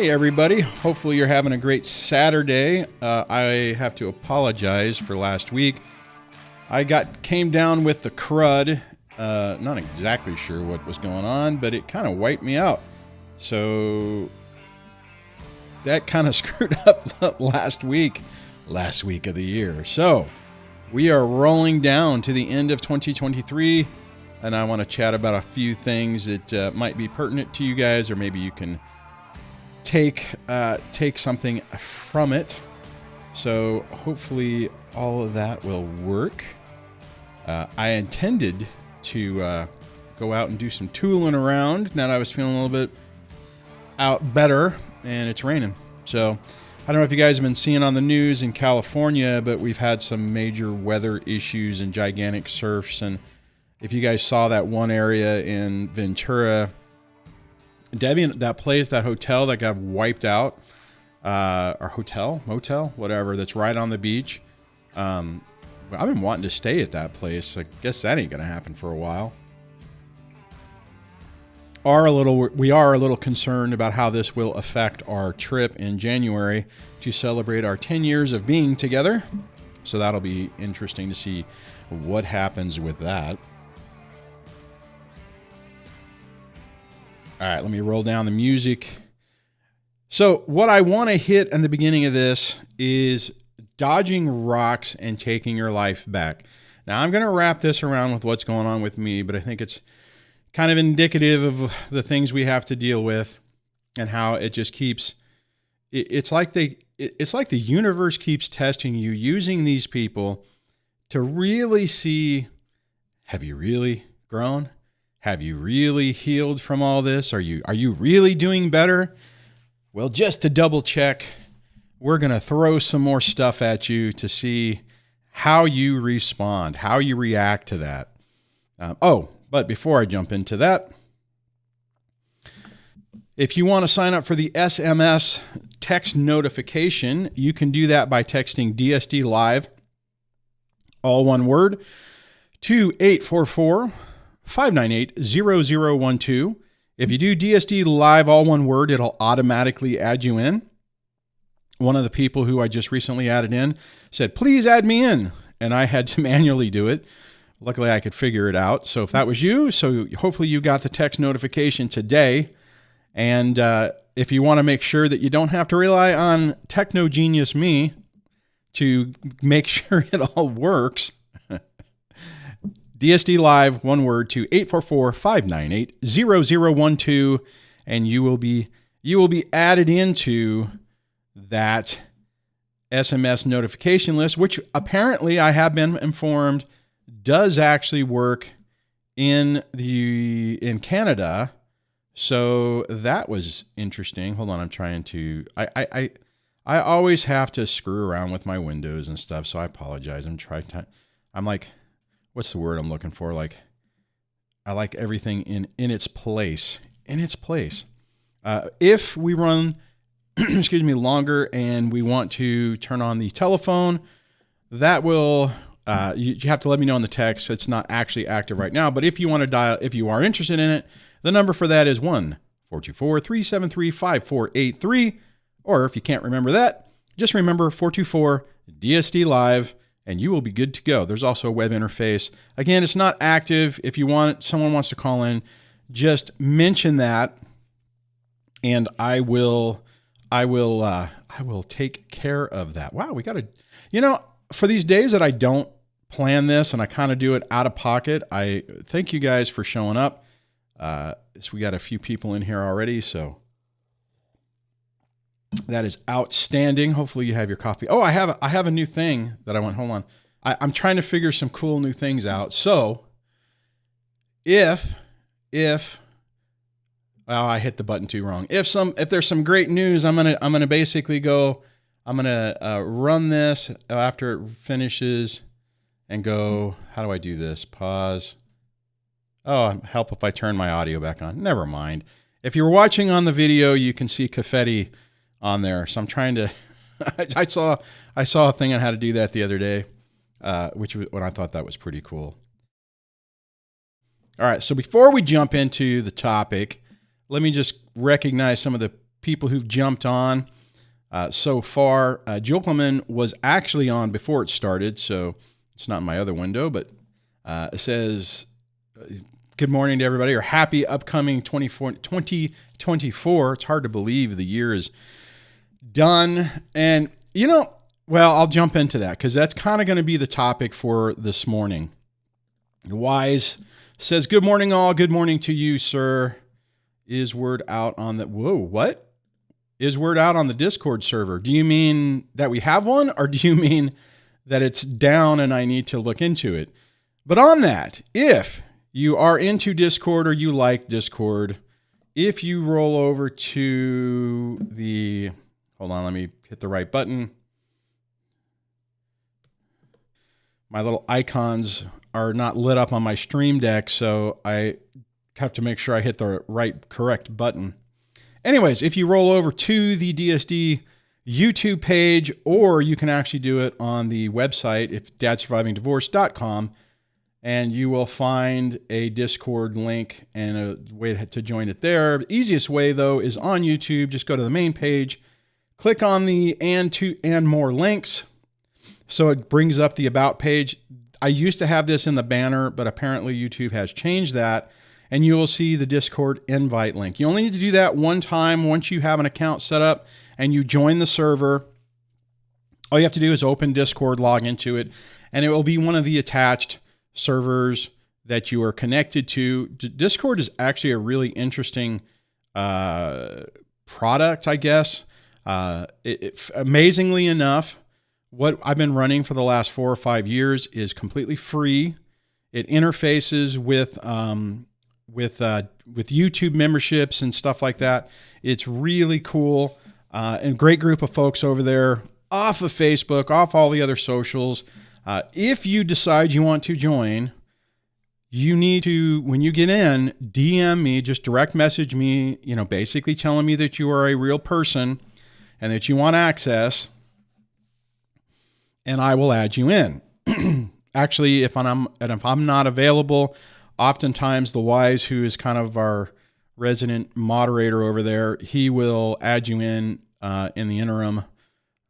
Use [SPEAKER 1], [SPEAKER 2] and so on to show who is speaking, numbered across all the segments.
[SPEAKER 1] Hey everybody, hopefully you're having a great Saturday. I have to apologize for last week. I came down with the crud. Not exactly sure what was going on, but it kind of wiped me out. So that kind of screwed up last week of the year. So we are rolling down to the end of 2023, and I want to chat about a few things that might be pertinent to you guys, or maybe you can take something from it. So hopefully all of that will work. I intended to go out and do some tooling around now that I was feeling a little bit better, and it's raining. So I don't know if you guys have been seeing on the news in California, but we've had some major weather issues and gigantic surfs. And if you guys saw that one area in Ventura, Debbie, that place, that hotel that got wiped out, or motel, whatever, that's right on the beach. I've been wanting to stay at that place. I guess that ain't going to happen for a while. We are a little concerned about how this will affect our trip in January to celebrate our 10 years of being together. So that'll be interesting to see what happens with that. All right, let me roll down the music. So what I want to hit in the beginning of this is dodging rocks and taking your life back. Now, I'm going to wrap this around with what's going on with me, but I think it's kind of indicative of the things we have to deal with and how it just keeps, it's like the universe keeps testing you, using these people to really see, have you really grown? Have you really healed from all this? Are you really doing better? Well, just to double check, we're going to throw some more stuff at you to see how you respond, how you react to that. But before I jump into that, if you want to sign up for the SMS text notification, you can do that by texting DSDLIVE, all one word, to 844-598-0012. If you do DSD Live, all one word, it'll automatically add you in. One of the people who I just recently added in said, please add me in. And I had to manually do it. Luckily, I could figure it out. So if that was you, so hopefully you got the text notification today. And if you want to make sure that you don't have to rely on techno genius me to make sure it all works, DSD Live, one word, to 844-598-0012, and you will be added into that SMS notification list, which apparently I have been informed does actually work in Canada. So that was interesting. Hold on, I'm trying to. I always have to screw around with my windows and stuff, so I apologize. I'm like, what's the word I'm looking for? Like, I like everything in its place. In its place. If we run, longer and we want to turn on the telephone, that will, you have to let me know in the text. It's not actually active right now, but if you want to dial, if you are interested in it, the number for that is 1-424-373-5483. Or if you can't remember that, just remember 424 DSD Live, and you will be good to go. There's also a web interface. Again, it's not active. If someone wants to call in, just mention that, and I will take care of that. Wow, we got to, for these days that I don't plan this and I kind of do it out of pocket, I thank you guys for showing up. So we got a few people in here already, so that is outstanding. Hopefully you have your coffee. Oh, I have a new thing that I want. Hold on. I'm trying to figure some cool new things out. So if I hit the button too wrong. If there's some great news, I'm gonna basically go. I'm gonna run this after it finishes and go. How do I do this? Pause. Oh, help if I turn my audio back on. Never mind. If you're watching on the video, you can see confetti on there. So I'm trying to, I saw a thing on how to do that the other day, when I thought that was pretty cool. All right. So before we jump into the topic, let me just recognize some of the people who've jumped on so far. Jolkelman was actually on before it started, so it's not in my other window, but it says, good morning to everybody, or happy upcoming 2024. It's hard to believe the year is done. And, well, I'll jump into that because that's kind of going to be the topic for this morning. Wise says, good morning, all. Good morning to you, sir. Is word out on the... Whoa, what? Is word out on the Discord server? Do you mean that we have one, or do you mean that it's down and I need to look into it? But on that, if you are into Discord or you like Discord, if you roll over to the... Hold on, let me hit the right button. My little icons are not lit up on my Stream Deck, so I have to make sure I hit the correct button. Anyways, if you roll over to the DSD YouTube page, or you can actually do it on the website, if dadsurvivingdivorce.com, and you will find a Discord link and a way to join it there. The easiest way, though, is on YouTube. Just go to the main page, click on the and more links, so it brings up the About page. I used to have this in the banner, but apparently YouTube has changed that, and you will see the Discord invite link. You only need to do that one time once you have an account set up and you join the server. All you have to do is open Discord, log into it, and it will be one of the attached servers that you are connected to. Discord is actually a really interesting product, I guess. Amazingly enough, what I've been running for the last 4 or 5 years is completely free. It interfaces with YouTube memberships and stuff like that. It's really cool, and great group of folks over there, off of Facebook, off all the other socials. If you decide you want to join, you need to, when you get in, DM me, just direct message me, basically telling me that you are a real person and that you want access, and I will add you in. Actually, if I'm not available, oftentimes the Wise, who is kind of our resident moderator over there, he will add you in the interim,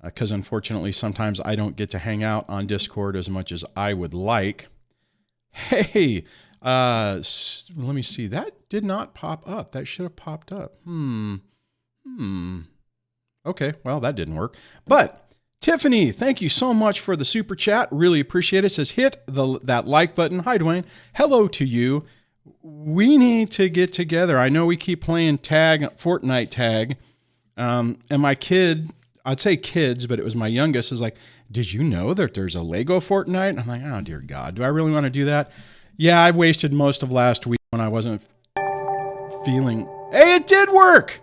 [SPEAKER 1] because unfortunately sometimes I don't get to hang out on Discord as much as I would like. Hey, let me see. That did not pop up. That should have popped up. Okay, well, that didn't work. But Tiffany, thank you so much for the super chat. Really appreciate it. Says, hit that like button. Hi, Duane. Hello to you. We need to get together. I know we keep playing Fortnite tag. And my kid, I'd say kids, but it was my youngest, is like, did you know that there's a Lego Fortnite? And I'm like, oh, dear God, do I really want to do that? Yeah, I wasted most of last week when I wasn't feeling... Hey, it did work!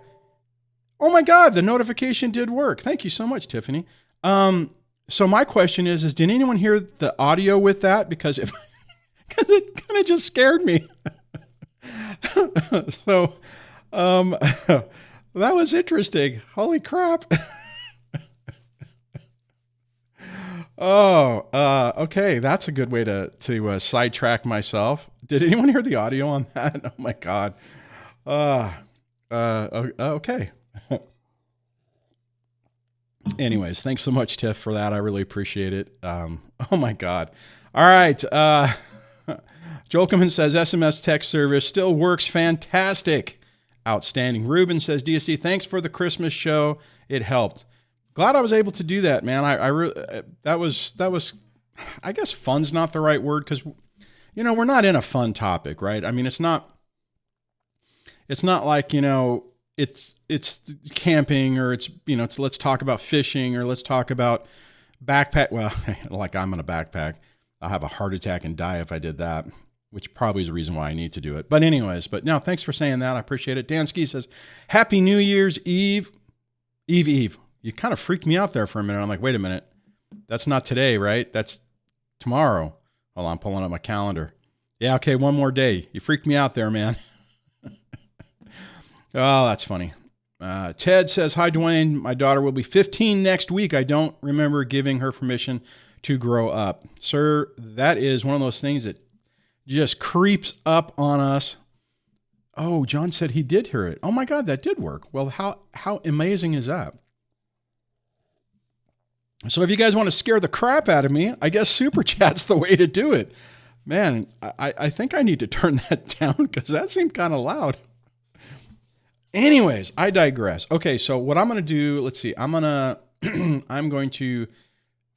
[SPEAKER 1] Oh my God, the notification did work. Thank you so much, Tiffany. So my question is did anyone hear the audio with that? Because it kind of just scared me. So, that was interesting. Holy crap. Okay. That's a good way to sidetrack myself. Did anyone hear the audio on that? Oh my God. Okay. Anyways, thanks so much, Tiff, for that. I really appreciate it. Oh my God. All right. Joel Cummins says SMS text service still works fantastic. Outstanding. Ruben says, DSC, thanks for the Christmas show. It helped. Glad I was able to do that, man. That was, I guess fun's not the right word, because, we're not in a fun topic, right? I mean, it's not like, it's camping, or it's let's talk about fishing, or let's talk about backpack. Well, like I'm in a backpack. I'll have a heart attack and die if I did that, which probably is the reason why I need to do it. But anyways, no, thanks for saying that. I appreciate it. Dansky says, Happy New Year's Eve. Eve. You kind of freaked me out there for a minute. I'm like, wait a minute. That's not today, right? That's tomorrow. Hold on, I'm pulling up my calendar. Yeah, okay, one more day. You freaked me out there, man. Oh, that's funny. Ted says, hi, Duane. My daughter will be 15 next week. I don't remember giving her permission to grow up. Sir, that is one of those things that just creeps up on us Oh, John said he did hear it. Oh my God, that did work. Well, how amazing is that? So if you guys want to scare the crap out of me, I guess Super Chat's the way to do it. Man, I think I need to turn that down because that seemed kind of loud. Anyways, I digress. Okay, so what I'm going to do, let's see. I'm going to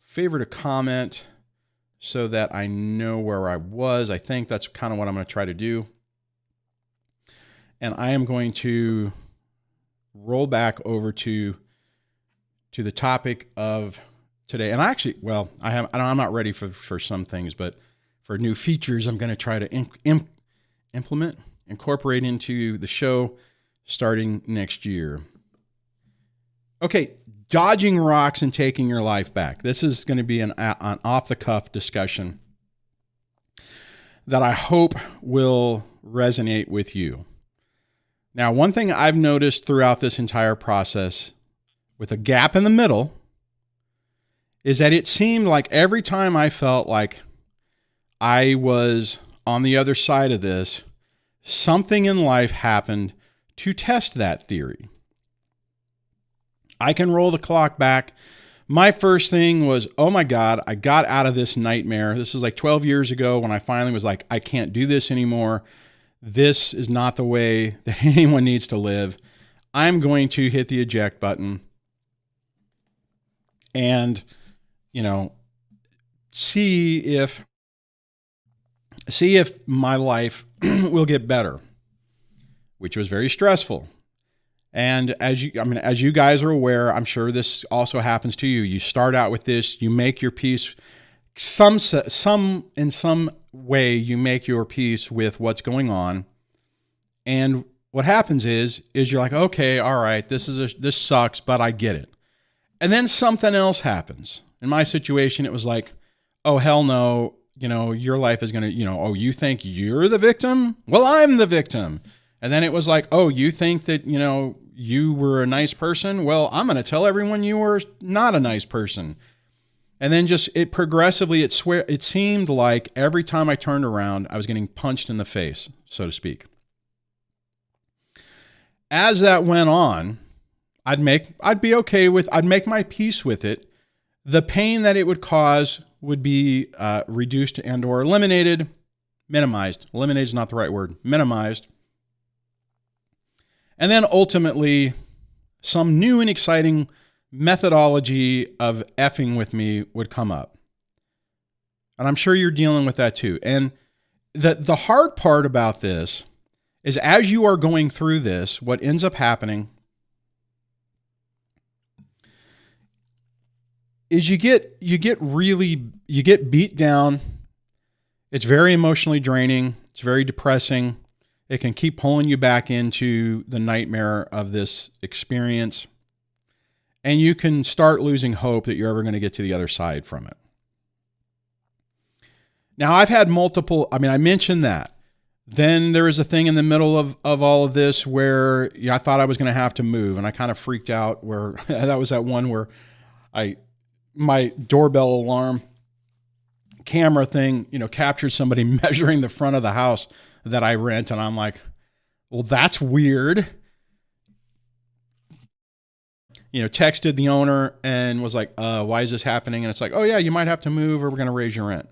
[SPEAKER 1] favorite a comment so that I know where I was. I think that's kind of what I'm going to try to do. And I am going to roll back over to the topic of today. And I actually, well, I'm not ready for some things, but for new features, I'm going to try to incorporate into the show starting next year. Okay, dodging rocks and taking your life back. This is going to be an off-the-cuff discussion that I hope will resonate with you. Now, one thing I've noticed throughout this entire process, with a gap in the middle, is that it seemed like every time I felt like I was on the other side of this, something in life happened to test that theory. I can roll the clock back. My first thing was, oh my God, I got out of this nightmare. This was like 12 years ago when I finally was like, I can't do this anymore. This is not the way that anyone needs to live. I'm going to hit the eject button and, see if my life will get better, which was very stressful. And as you guys are aware, I'm sure this also happens to you. You start out with this, you make your peace, in some way you make your peace with what's going on. And what happens is you're like, okay, all right, this sucks, but I get it. And then something else happens. In my situation, it was like, oh, hell no, your life is going to, oh, you think you're the victim? Well, I'm the victim. And then it was like, oh, you think that, you were a nice person? Well, I'm going to tell everyone you were not a nice person. And then it seemed like every time I turned around, I was getting punched in the face, so to speak. As that went on, I'd make my peace with it. The pain that it would cause would be reduced and or eliminated, minimized. Eliminated is not the right word. Minimized. And then ultimately, some new and exciting methodology of effing with me would come up. And I'm sure you're dealing with that too. And the hard part about this is as you are going through this, what ends up happening is you get beat down. It's very emotionally draining. It's very depressing. It can keep pulling you back into the nightmare of this experience. And you can start losing hope that you're ever going to get to the other side from it. Now, I've had I mentioned that. Then there was a thing in the middle of all of this where I thought I was going to have to move. And I kind of freaked out where that was that one where my doorbell alarm camera thing, captured somebody measuring the front of the house that I rent. And I'm like, well, that's weird. Texted the owner and was like, why is this happening? And it's like, oh yeah, you might have to move or we're going to raise your rent.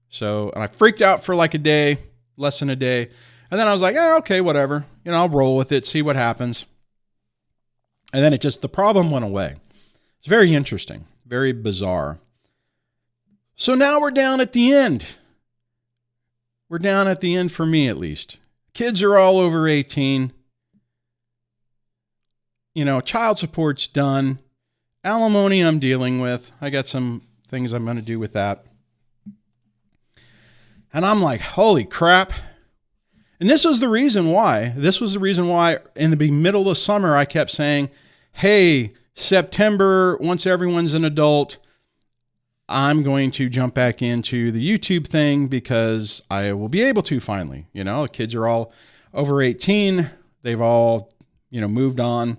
[SPEAKER 1] So, and I freaked out for like a day, less than a day. And then I was like, okay, whatever. I'll roll with it, see what happens. And then the problem went away. It's very interesting, very bizarre. So now we're down at the end. We're down at the end for me, at least. Kids are all over 18. Child support's done. Alimony I'm dealing with. I got some things I'm going to do with that. And I'm like, holy crap. And this was the reason why. In the middle of summer, I kept saying, hey, September, once everyone's an adult, I'm going to jump back into the YouTube thing because I will be able to finally. The kids are all over 18. They've all, moved on.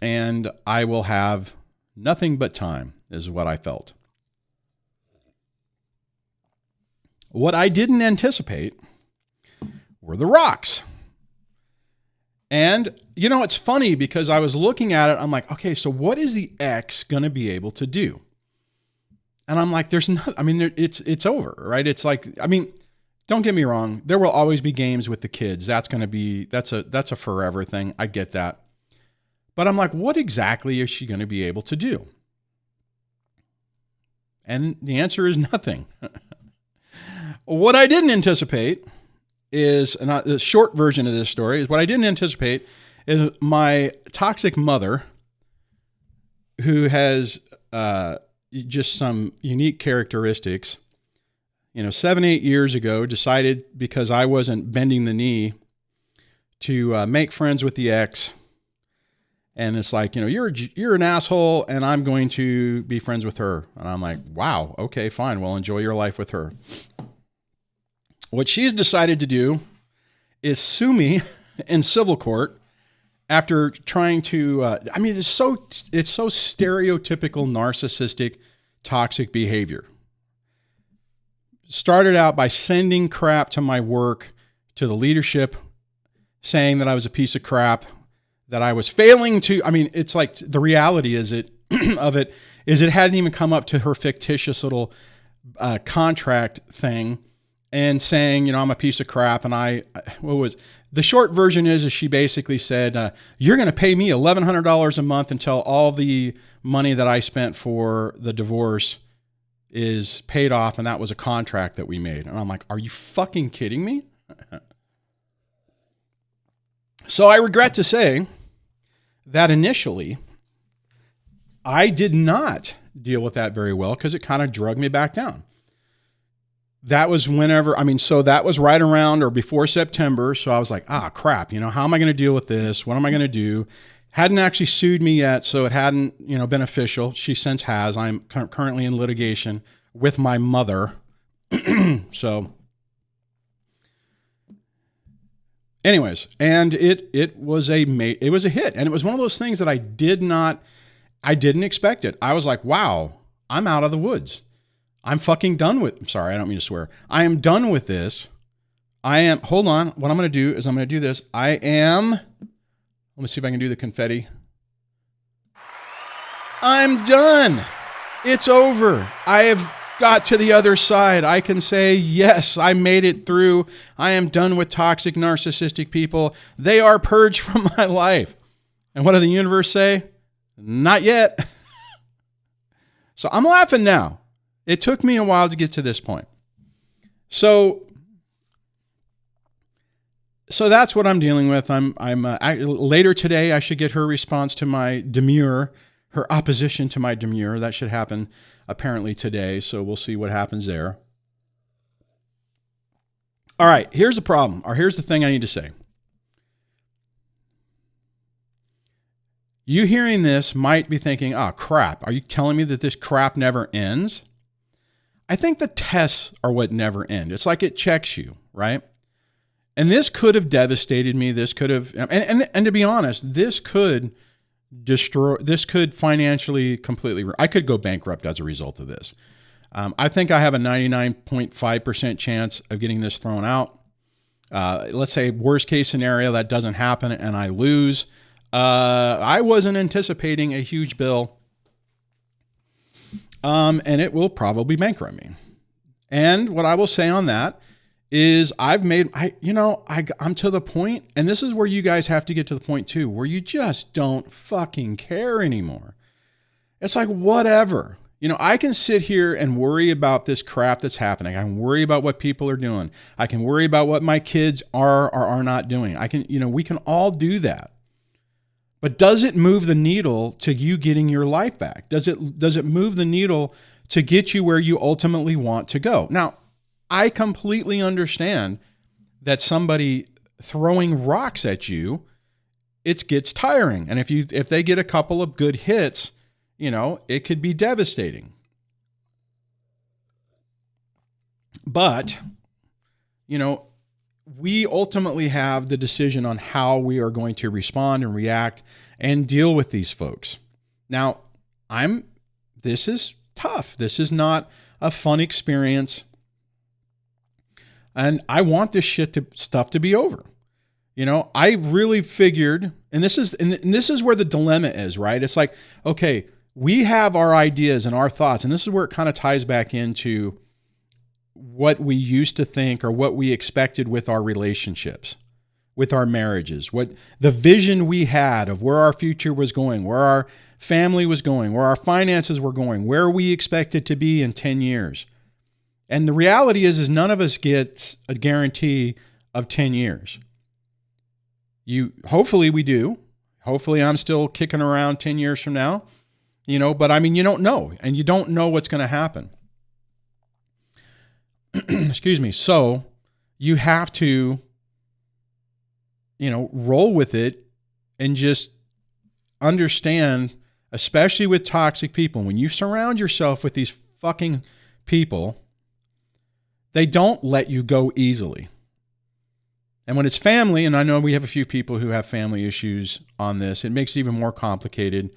[SPEAKER 1] And I will have nothing but time, is what I felt. What I didn't anticipate were the rocks. And, you know, it's funny because I was looking at it. I'm like, okay, so what is the ex going to be able to do? And I'm like, there's not, I mean, it's over, right? It's like, I mean, don't get me wrong. There will always be games with the kids. That's going to be, that's a forever thing. I get that. But I'm like, what exactly is she going to be able to do? And the answer is nothing. What I didn't anticipate is, and the short version of this story is, what I didn't anticipate is my toxic mother, who has just some unique characteristics, 7-8 years ago, decided, because I wasn't bending the knee, to make friends with the ex. And it's like, you're an asshole, and I'm going to be friends with her. And I'm like, wow, okay, fine. Well, enjoy your life with her. What she's decided to do is sue me in civil court after trying to, it's so stereotypical narcissistic, toxic behavior. Started out by sending crap to my work, to the leadership, saying that I was a piece of crap, that I was failing to, it's like, the reality is it hadn't even come up to her fictitious little contract thing, and saying, I'm a piece of crap. And the short version is she basically said, you're going to pay me $1,100 a month until all the money that I spent for the divorce is paid off. And that was a contract that we made. And I'm like, are you fucking kidding me? So I regret to say that initially I did not deal with that very well, because it kind of drug me back down. That was so that was right around or before September. So I was like, crap, how am I going to deal with this? What am I going to do? Hadn't actually sued me yet, so it hadn't, been official. She since has. I'm currently in litigation with my mother. So anyways, and it was a hit. And it was one of those things that I didn't expect it. I was like, wow, I'm out of the woods. I'm fucking done with, I'm sorry, I don't mean to swear. I am done with this. Hold on. What I'm going to do is I'm going to do this. Let me see if I can do the confetti. I'm done. It's over. I have got to the other side. I can say, yes, I made it through. I am done with toxic, narcissistic people. They are purged from my life. And what does the universe say? Not yet. So I'm laughing now. It took me a while to get to this point. So that's what I'm dealing with. Later today, I should get her response to my demur, her opposition to my demur. That should happen apparently today. So we'll see what happens there. All right, here's the problem, or here's the thing I need to say. You hearing this might be thinking, crap, are you telling me that this crap never ends? I think the tests are what never end. It's like it checks you, right? And this could have devastated me. This could have, and to be honest, this could financially completely, I could go bankrupt as a result of this. I think I have a 99.5% chance of getting this thrown out. Let's say worst case scenario, that doesn't happen and I lose. I wasn't anticipating a huge bill. And it will probably bankrupt me. And what I will say on that is I'm to the point, and this is where you guys have to get to the point too, where you just don't fucking care anymore. It's like, whatever. I can sit here and worry about this crap that's happening. I can worry about what people are doing. I can worry about what my kids are or are not doing. We can all do that. But does it move the needle to you getting your life back? Does it move the needle to get you where you ultimately want to go? Now, I completely understand that somebody throwing rocks at you, it gets tiring. And if they get a couple of good hits, it could be devastating. But, we ultimately have the decision on how we are going to respond and react and deal with these folks. Now, this is tough. This is not a fun experience. And I want this stuff to be over. You know, I really figured, and this is where the dilemma is, right? It's like, okay, we have our ideas and our thoughts, and this is where it kind of ties back into what we used to think or what we expected with our relationships, with our marriages, what the vision we had of where our future was going, where our family was going, where our finances were going, where we expected to be in 10 years. And the reality is none of us gets a guarantee of 10 years. Hopefully we do. Hopefully I'm still kicking around 10 years from now, you know, but I mean, you don't know, and you don't know what's going to happen. Excuse me. So you have to, you know, roll with it and just understand, especially with toxic people, when you surround yourself with these fucking people, they don't let you go easily. And when it's family, and I know we have a few people who have family issues on this, it makes it even more complicated.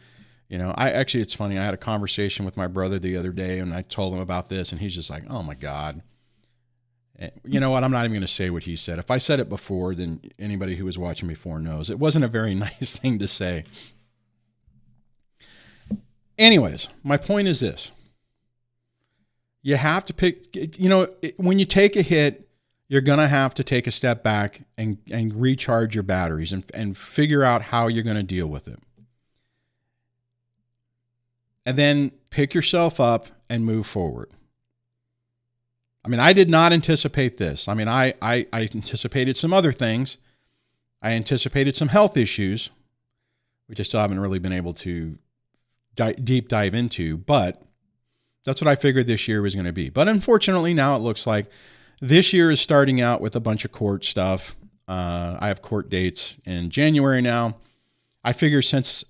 [SPEAKER 1] You know, it's funny. I had a conversation with my brother the other day, and I told him about this, and he's just like, oh my God. You know what? I'm not even going to say what he said. If I said it before, then anybody who was watching before knows. It wasn't a very nice thing to say. Anyways, my point is this. You have to pick, you know, when you take a hit, you're going to have to take a step back and recharge your batteries and figure out how you're going to deal with it. And then pick yourself up and move forward. I mean, I did not anticipate this. I mean, I anticipated some other things. I anticipated some health issues, which I still haven't really been able to deep dive into, but that's what I figured this year was going to be. But unfortunately, now it looks like this year is starting out with a bunch of court stuff. I have court dates in January now. I figure since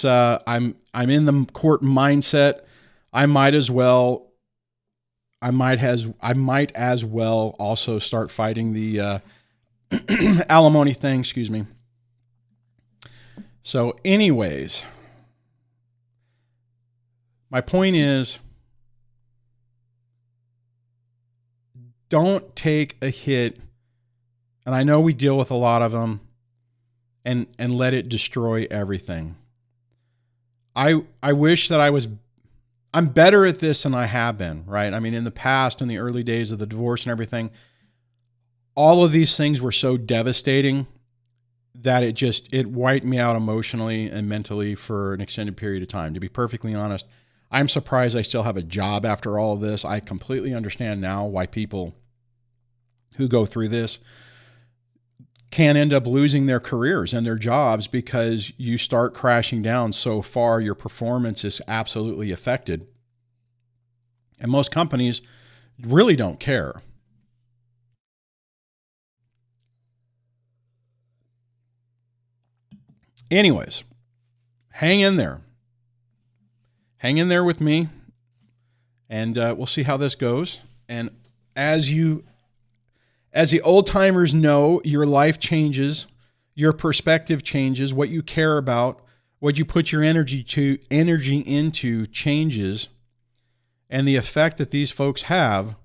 [SPEAKER 1] I'm in the court mindset, I might as well also start fighting the alimony thing. Excuse me. So, anyways, my point is, don't take a hit, and I know we deal with a lot of them, and let it destroy everything. I wish that I'm better at this than I have been, right? I mean, in the past, in the early days of the divorce and everything, all of these things were so devastating that it wiped me out emotionally and mentally for an extended period of time. To be perfectly honest, I'm surprised I still have a job after all of this. I completely understand now why people who go through this can end up losing their careers and their jobs, because you start crashing down so far, your performance is absolutely affected. And most companies really don't care. Anyways, hang in there. Hang in there with me, and we'll see how this goes. And as the old timers know, your life changes, your perspective changes, what you care about, what you put your energy into changes, and the effect that these folks have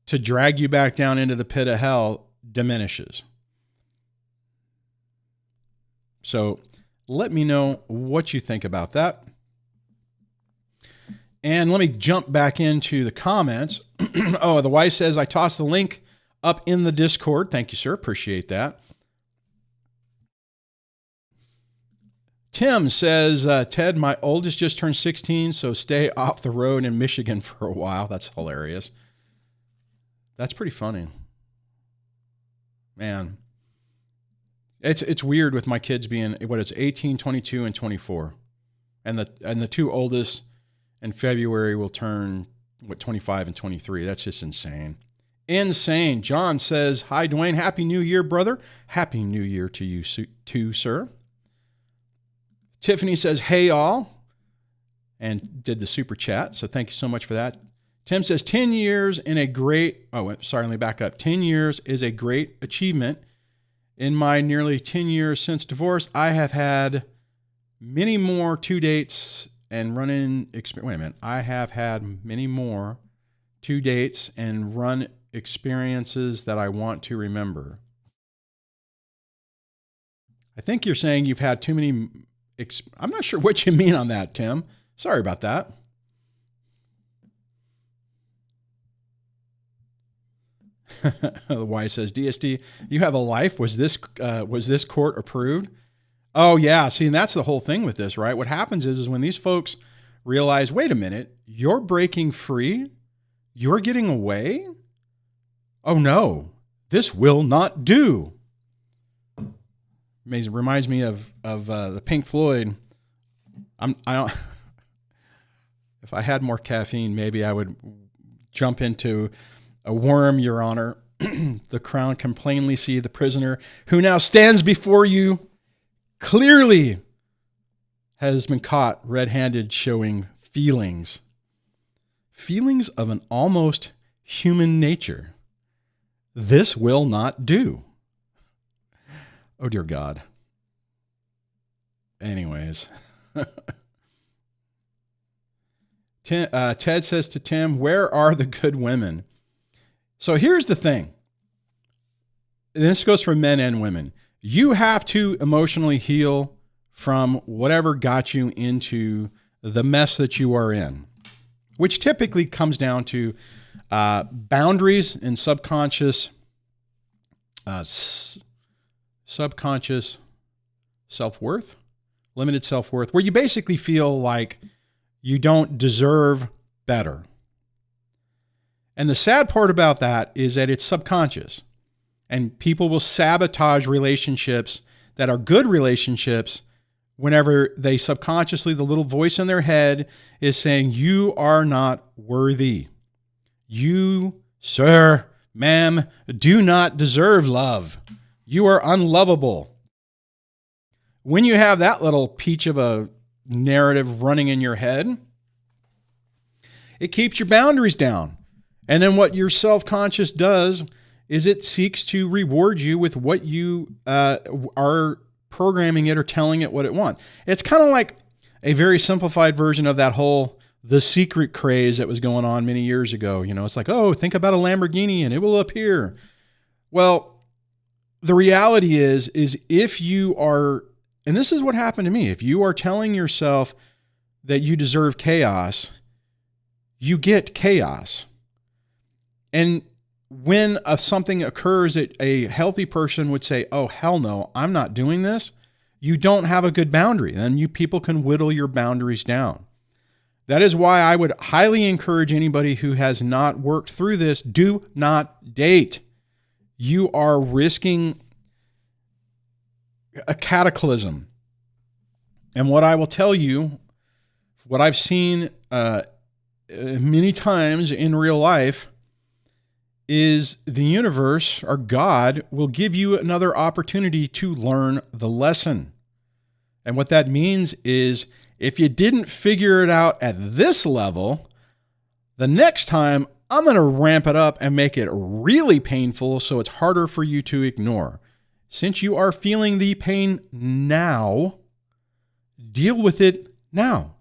[SPEAKER 1] to drag you back down into the pit of hell diminishes. So let me know what you think about that. And let me jump back into the comments. Oh, the wife says, I tossed the link up in the Discord. Thank you, sir. Appreciate that. Tim says, Ted, my oldest just turned 16, so stay off the road in Michigan for a while. That's hilarious. That's pretty funny. Man. It's weird with my kids being, 18, 22, and 24. And the two oldest in February will turn, 25 and 23. That's just insane. Insane. John says, hi, Duane. Happy New Year, brother. Happy New Year to you too, sir. Tiffany says, hey, all, and did the super chat. So thank you so much for that. Tim says, 10 years in a great, let me back up. 10 years is a great achievement. In my nearly 10 years since divorce, I have had many more 2 dates and run-in experience. I have had many more 2 dates and run experiences that I want to remember. I think you're saying you've had too many. I'm not sure what you mean on that, Tim. Sorry about that. The Y says, DSD, you have a life. Was this court approved? Oh yeah. See, and that's the whole thing with this, right? What happens is when these folks realize, wait a minute, you're breaking free, you're getting away. Oh no, this will not do. It reminds me of the Pink Floyd. If I had more caffeine, maybe I would jump into a worm, Your Honor. The crown can plainly see the prisoner who now stands before you clearly has been caught red-handed showing feelings of an almost human nature. This will not do. Oh, dear God. Anyways. Ted says to Tim, where are the good women? So here's the thing. And this goes for men and women. You have to emotionally heal from whatever got you into the mess that you are in, which typically comes down to boundaries and subconscious self-worth, limited self-worth, where you basically feel like you don't deserve better. And the sad part about that is that it's subconscious, and people will sabotage relationships that are good relationships whenever they subconsciously, the little voice in their head is saying, you are not worthy. You, sir, ma'am, do not deserve love. You are unlovable. When you have that little peach of a narrative running in your head, it keeps your boundaries down. And then what your self-conscious does is it seeks to reward you with what you are programming it or telling it what it wants. It's kind of like a very simplified version of that whole The Secret craze that was going on many years ago. You know, it's like, oh, think about a Lamborghini and it will appear. Well, the reality is if you are, and this is what happened to me, if you are telling yourself that you deserve chaos, you get chaos. And when something occurs that a healthy person would say, oh, hell no, I'm not doing this, you don't have a good boundary. And you people can whittle your boundaries down. That is why I would highly encourage anybody who has not worked through this, do not date. You are risking a cataclysm. And what I will tell you, what I've seen many times in real life, is the universe or God will give you another opportunity to learn the lesson. And what that means is if you didn't figure it out at this level, the next time I'm going to ramp it up and make it really painful so it's harder for you to ignore. Since you are feeling the pain now, deal with it now.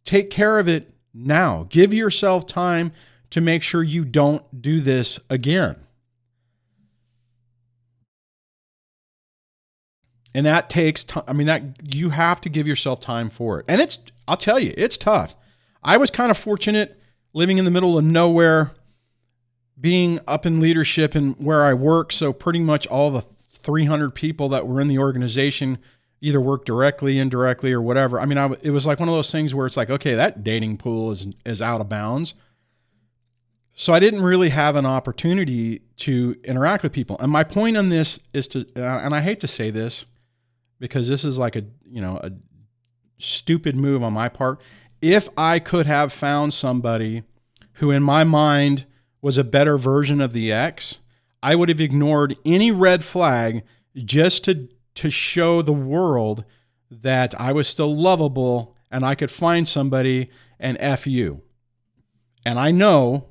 [SPEAKER 1] Take care of it now. Give yourself time to make sure you don't do this again. And that takes time. I mean, that you have to give yourself time for it. And I'll tell you, it's tough. I was kind of fortunate living in the middle of nowhere, being up in leadership and where I work. So pretty much all the 300 people that were in the organization either worked directly, indirectly, or whatever. I mean, it was like one of those things where it's like, okay, that dating pool is out of bounds. So I didn't really have an opportunity to interact with people. And my point on this is and I hate to say this because this is like a stupid move on my part. If I could have found somebody who in my mind was a better version of the ex, I would have ignored any red flag just to show the world that I was still lovable and I could find somebody and F you. And I know,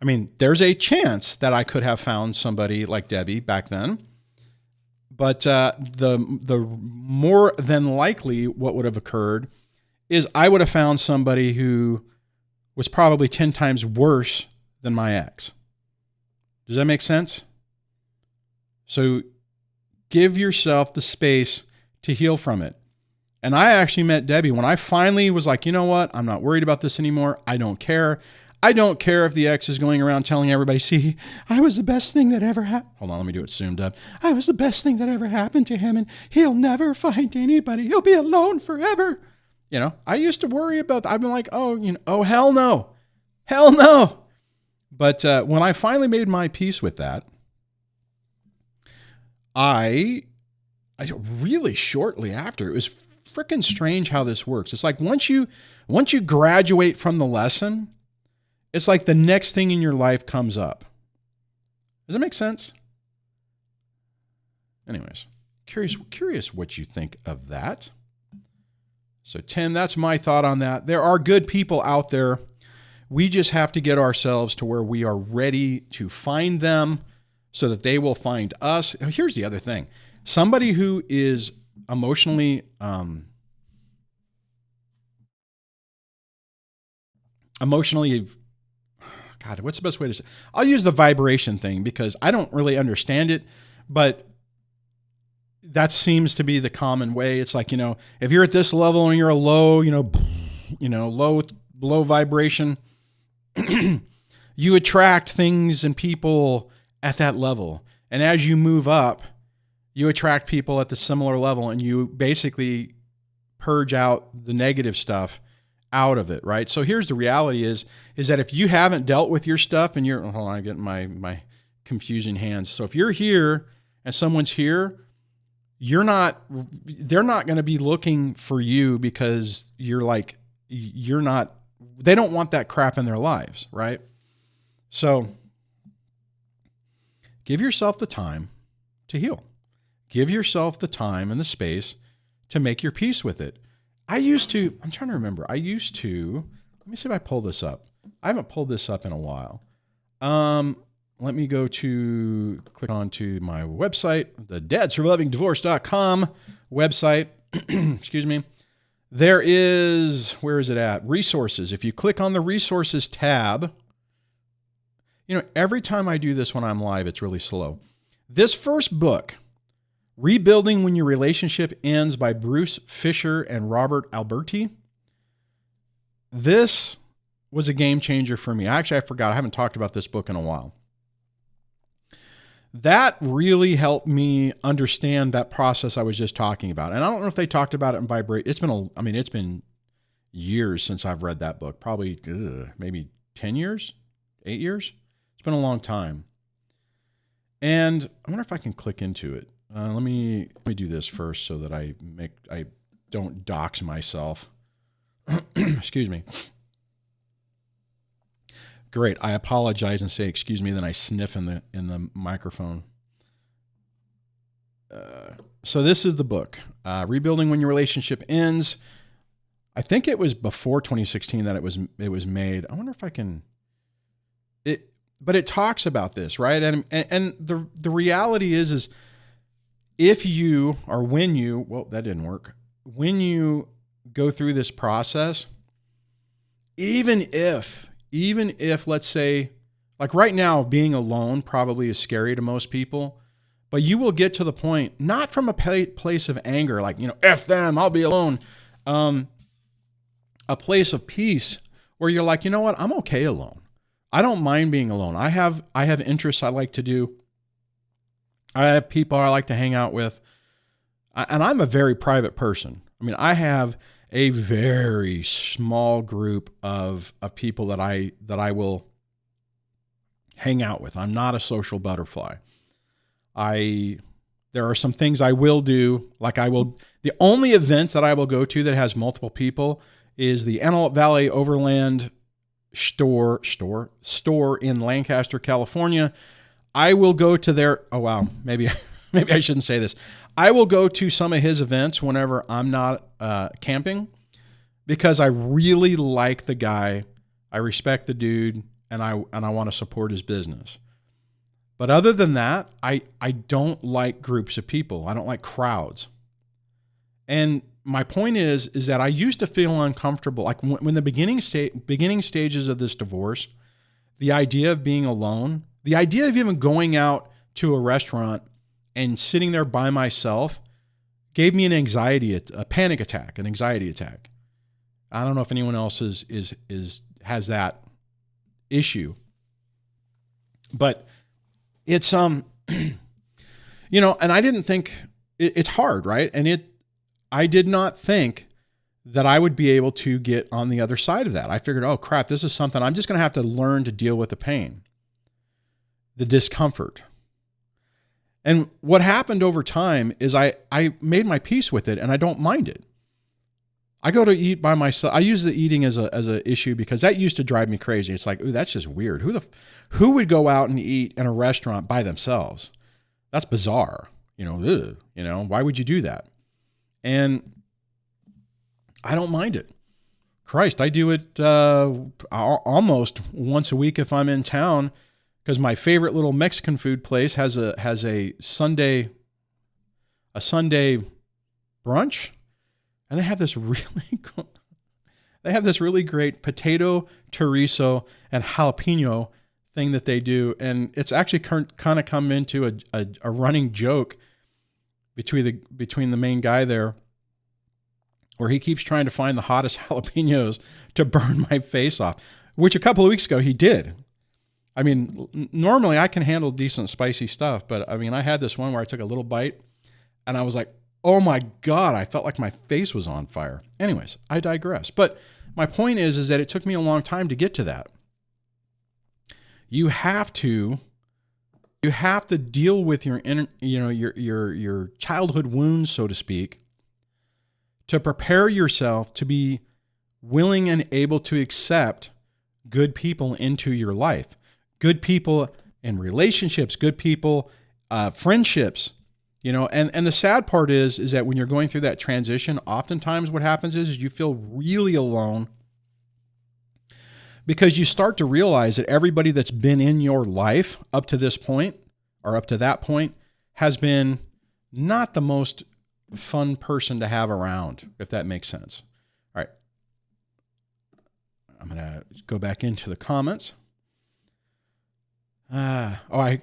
[SPEAKER 1] I mean, there's a chance that I could have found somebody like Debbie back then, but the more than likely what would have occurred is I would have found somebody who was probably 10 times worse than my ex. Does that make sense? So Give yourself the space to heal from it. And I actually met Debbie when I finally was like, you know what? I'm not worried about this anymore. I don't care. I don't care if the ex is going around telling everybody, see, I was the best thing that ever happened. Hold on, let me do it zoomed up. I was the best thing that ever happened to him, and he'll never find anybody. He'll be alone forever. You know, I used to worry about that. I've been like, oh, hell no. Hell no. But when I finally made my peace with that, I really shortly after, it was freaking strange how this works. It's like once you graduate from the lesson, it's like the next thing in your life comes up. Does that make sense? Anyways, curious what you think of that. So 10, that's my thought on that. There are good people out there. We just have to get ourselves to where we are ready to find them so that they will find us. Here's the other thing. Somebody who is emotionally God, what's the best way to say? I'll use the vibration thing because I don't really understand it, but that seems to be the common way. It's like, if you're at this level and you're a low, low vibration, you attract things and people at that level. And as you move up, you attract people at the similar level, and you basically purge out the negative stuff out of it, right? So here's the reality is that if you haven't dealt with your stuff and hold on, I'm getting my confusing hands. So if you're here and someone's here, they're not going to be looking for you because they don't want that crap in their lives, right? So give yourself the time to heal. Give yourself the time and the space to make your peace with it. I'm trying to remember. Let me see if I pull this up. I haven't pulled this up in a while. Let me click onto my website, the dadsurvivingdivorce.com website. Excuse me. Where is it at? Resources. If you click on the resources tab, every time I do this when I'm live, it's really slow. This first book, Rebuilding When Your Relationship Ends by Bruce Fisher and Robert Alberti. This was a game changer for me. I forgot. I haven't talked about this book in a while. That really helped me understand that process I was just talking about. And I don't know if they talked about it in Vibrate. It's been years since I've read that book. Probably maybe 10 years, 8 years. It's been a long time. And I wonder if I can click into it. Let me do this first so that I don't dox myself. Excuse me. Great. I apologize and say excuse me, then I sniff in the microphone. So this is the book, Rebuilding When Your Relationship Ends. I think it was before 2016 that it was made. I wonder if I can. But it talks about this, right? And the reality is if you, or when you, well, that didn't work. When you go through this process, even if let's say, like right now, being alone probably is scary to most people, but you will get to the point, not from a place of anger, like, F them, I'll be alone. A place of peace where you're like, you know what? I'm okay alone. I don't mind being alone. I have interests I like to do. I have people I like to hang out with. And I'm a very private person. I have a very small group of people that I will hang out with. I'm not a social butterfly. There are some things I will do, the only event that I will go to that has multiple people is the Antelope Valley Overland store in Lancaster, California. I will go to their, maybe I shouldn't say this. I will go to some of his events whenever I'm not camping because I really like the guy. I respect the dude and I want to support his business. But other than that, I don't like groups of people. I don't like crowds. And my point is that I used to feel uncomfortable. Like when the beginning stages of this divorce, the idea of being alone, the idea of even going out to a restaurant and sitting there by myself gave me a panic attack, an anxiety attack. I don't know if anyone else has that issue, but it's, you know, and I didn't think it's hard, right? And I did not think that I would be able to get on the other side of that. I figured, oh crap, this is something I'm just going to have to learn to deal with the pain, the discomfort. And what happened over time is I made my peace with it, and I don't mind it. I go to eat by myself. I use the eating as a issue because that used to drive me crazy. It's like, ooh, that's just weird. Who would go out and eat in a restaurant by themselves? That's bizarre. You know, ugh, you know, why would you do that? And I don't mind it. Christ, I do it almost once a week if I'm in town, because my favorite little Mexican food place has a Sunday brunch, and they have this really great potato, chorizo, and jalapeno thing that they do, and it's actually kind of come into a running joke between the main guy there, where he keeps trying to find the hottest jalapenos to burn my face off, which a couple of weeks ago he did. I mean, normally I can handle decent spicy stuff, but I mean, I had this one where I took a little bite and I was like, oh my God, I felt like my face was on fire. Anyways, I digress. But my point is that it took me a long time to get to that. You have to deal with your childhood wounds, so to speak, to prepare yourself to be willing and able to accept good people into your life. Good people in relationships, good people, friendships, you know, and the sad part is that when you're going through that transition, oftentimes what happens is you feel really alone, because you start to realize that everybody that's been in your life up to this point or up to that point has been not the most fun person to have around, if that makes sense. All right. I'm going to go back into the comments. I'm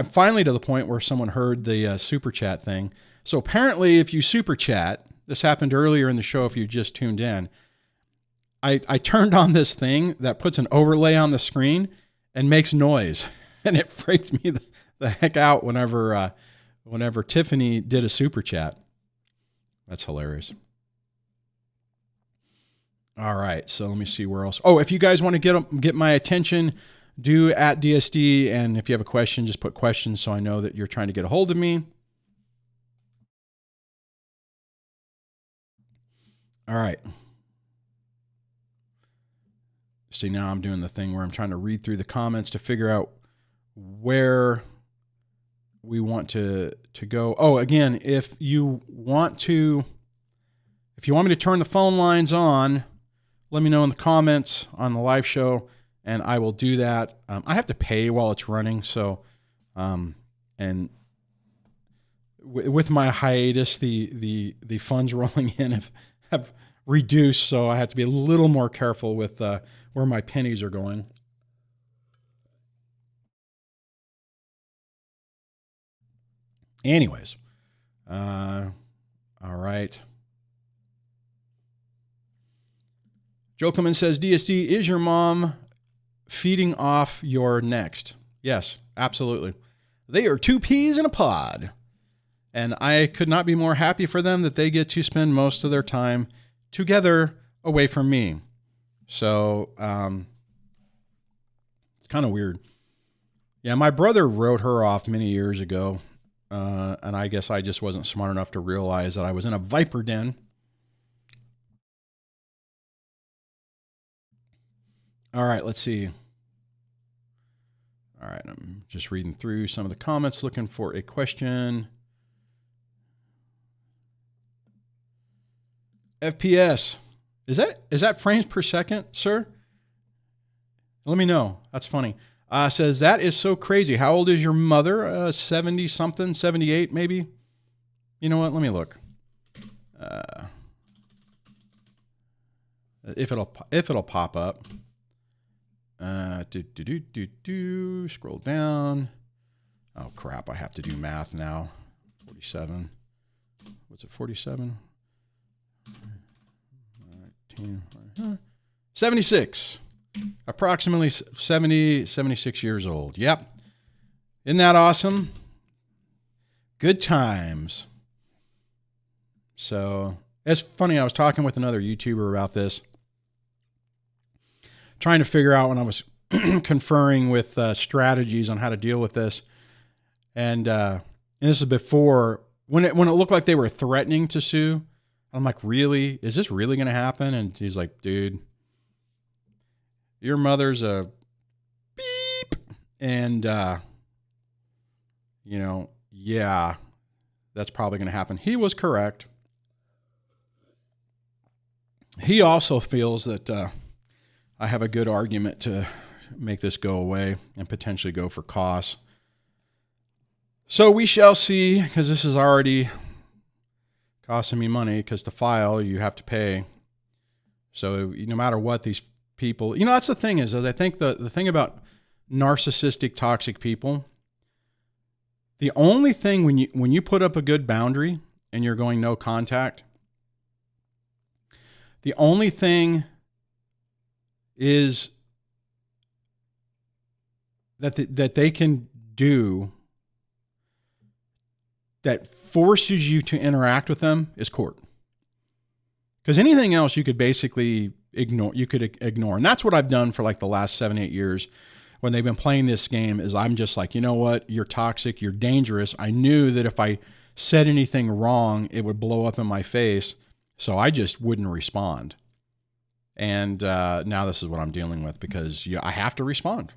[SPEAKER 1] finally to the point where someone heard the super chat thing. So apparently if you super chat, this happened earlier in the show if you just tuned in, I turned on this thing that puts an overlay on the screen and makes noise. And it freaks me the heck out whenever Tiffany did a super chat. That's hilarious. All right, so let me see where else. Oh, if you guys want to get my attention, do at DSD, and if you have a question, just put questions so I know that you're trying to get a hold of me. All right. See, now I'm doing the thing where I'm trying to read through the comments to figure out where we want to go. Oh, again, if you want me to turn the phone lines on, let me know in the comments on the live show, and I will do that. I have to pay while it's running, so and with my hiatus, the funds rolling in have reduced, so I have to be a little more careful with where my pennies are going. Anyways, all right. Joe Clemens says, DSD, is your mom feeding off your next? Yes, absolutely. They are two peas in a pod. And I could not be more happy for them that they get to spend most of their time together away from me. So, it's kind of weird. Yeah, my brother wrote her off many years ago. And I guess I just wasn't smart enough to realize that I was in a viper den. All right, let's see. All right, I'm just reading through some of the comments, looking for a question. FPS. Is that frames per second, sir? Let me know. That's funny. Says, that is so crazy. How old is your mother? 70 something, 78 maybe? You know what? Let me look. If it'll pop up. Scroll down. Oh, crap. I have to do math now. 47. What's it, 47? 19, 76. Approximately 70, 76 years old. Yep. Isn't that awesome? Good times. So it's funny. I was talking with another YouTuber about this, trying to figure out when I was conferring with strategies on how to deal with this. And this is before when it looked like they were threatening to sue. I'm like, really? Is this really going to happen? And he's like, dude, your mother's a beep. And, you know, yeah, that's probably going to happen. He was correct. He also feels that I have a good argument to make this go away and potentially go for costs. So we shall see, because this is already costing me money, because to file, you have to pay. So no matter what, these people, you know, that's the thing is I think the thing about narcissistic, toxic people, the only thing when you put up a good boundary and you're going no contact, the only thing is that they can do that forces you to interact with them is court. Because anything else you could basically ignore. And that's what I've done for like the last 7-8 years when they've been playing this game is I'm just like, you know what? You're toxic. You're dangerous. I knew that if I said anything wrong, it would blow up in my face. So I just wouldn't respond. And now this is what I'm dealing with because I have to respond.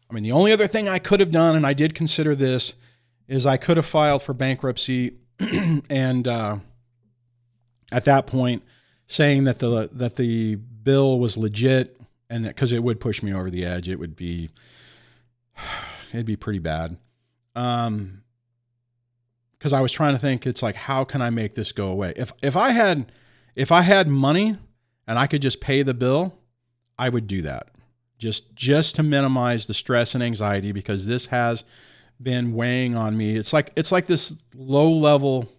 [SPEAKER 1] I mean, the only other thing I could have done, and I did consider this, is I could have filed for bankruptcy and at that point saying that the bill was legit and that because it would push me over the edge, it'd be pretty bad. Because I was trying to think, it's like, how can I make this go away? If I had money and I could just pay the bill, I would do that just to minimize the stress and anxiety because this has been weighing on me. It's like this low level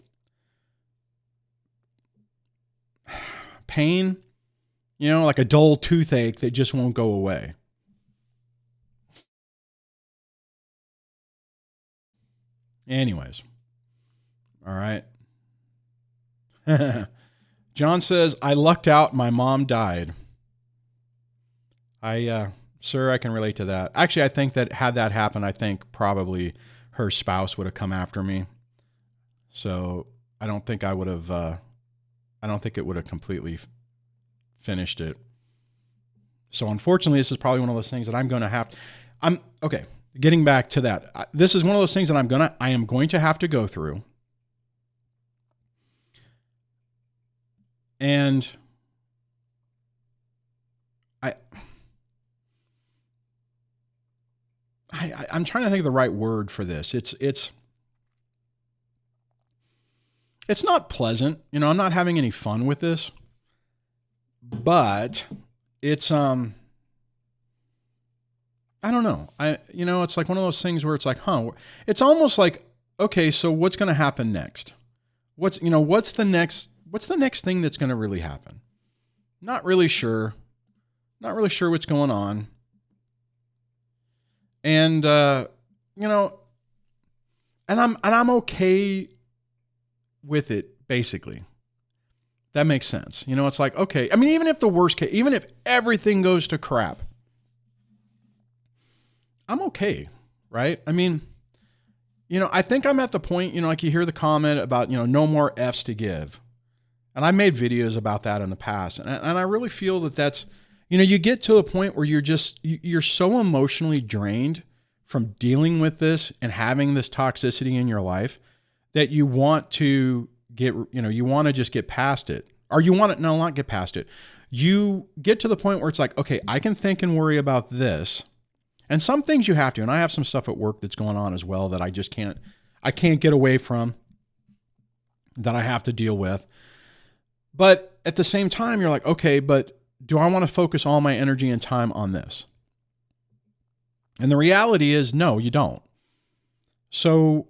[SPEAKER 1] pain, you know, like a dull toothache that just won't go away. Anyways. All right. John says, I lucked out. My mom died. Sir, I can relate to that. Actually, I think that had that happened, I think probably her spouse would have come after me. So I don't think I would have, I don't think it would have completely finished it. So unfortunately, this is probably one of those things that I'm going to have to, okay, getting back to that. This is one of those things that I am going to have to go through. And I'm trying to think of the right word for this. It's not pleasant. You know, I'm not having any fun with this, but it's, I don't know. It's like one of those things where it's like, it's almost like, okay, so what's going to happen next? What's the next thing that's going to really happen? Not really sure. Not really sure what's going on. And, and I'm okay with it, basically. That makes sense. You know, it's like, okay, I mean, even if the worst case, even if everything goes to crap, I'm okay, right? I mean, I think I'm at the point, like you hear the comment about, no more F's to give. And I made videos about that in the past. And I really feel that that's, you get to a point where you're so emotionally drained from dealing with this and having this toxicity in your life that you want to just get past it. Or you want to, no, not get past it. You get to the point where it's like, okay, I can think and worry about this. And some things you have to. And I have some stuff at work that's going on as well that I can't get away from, that I have to deal with. But at the same time, you're like, okay, but do I want to focus all my energy and time on this? And the reality is, no, you don't. So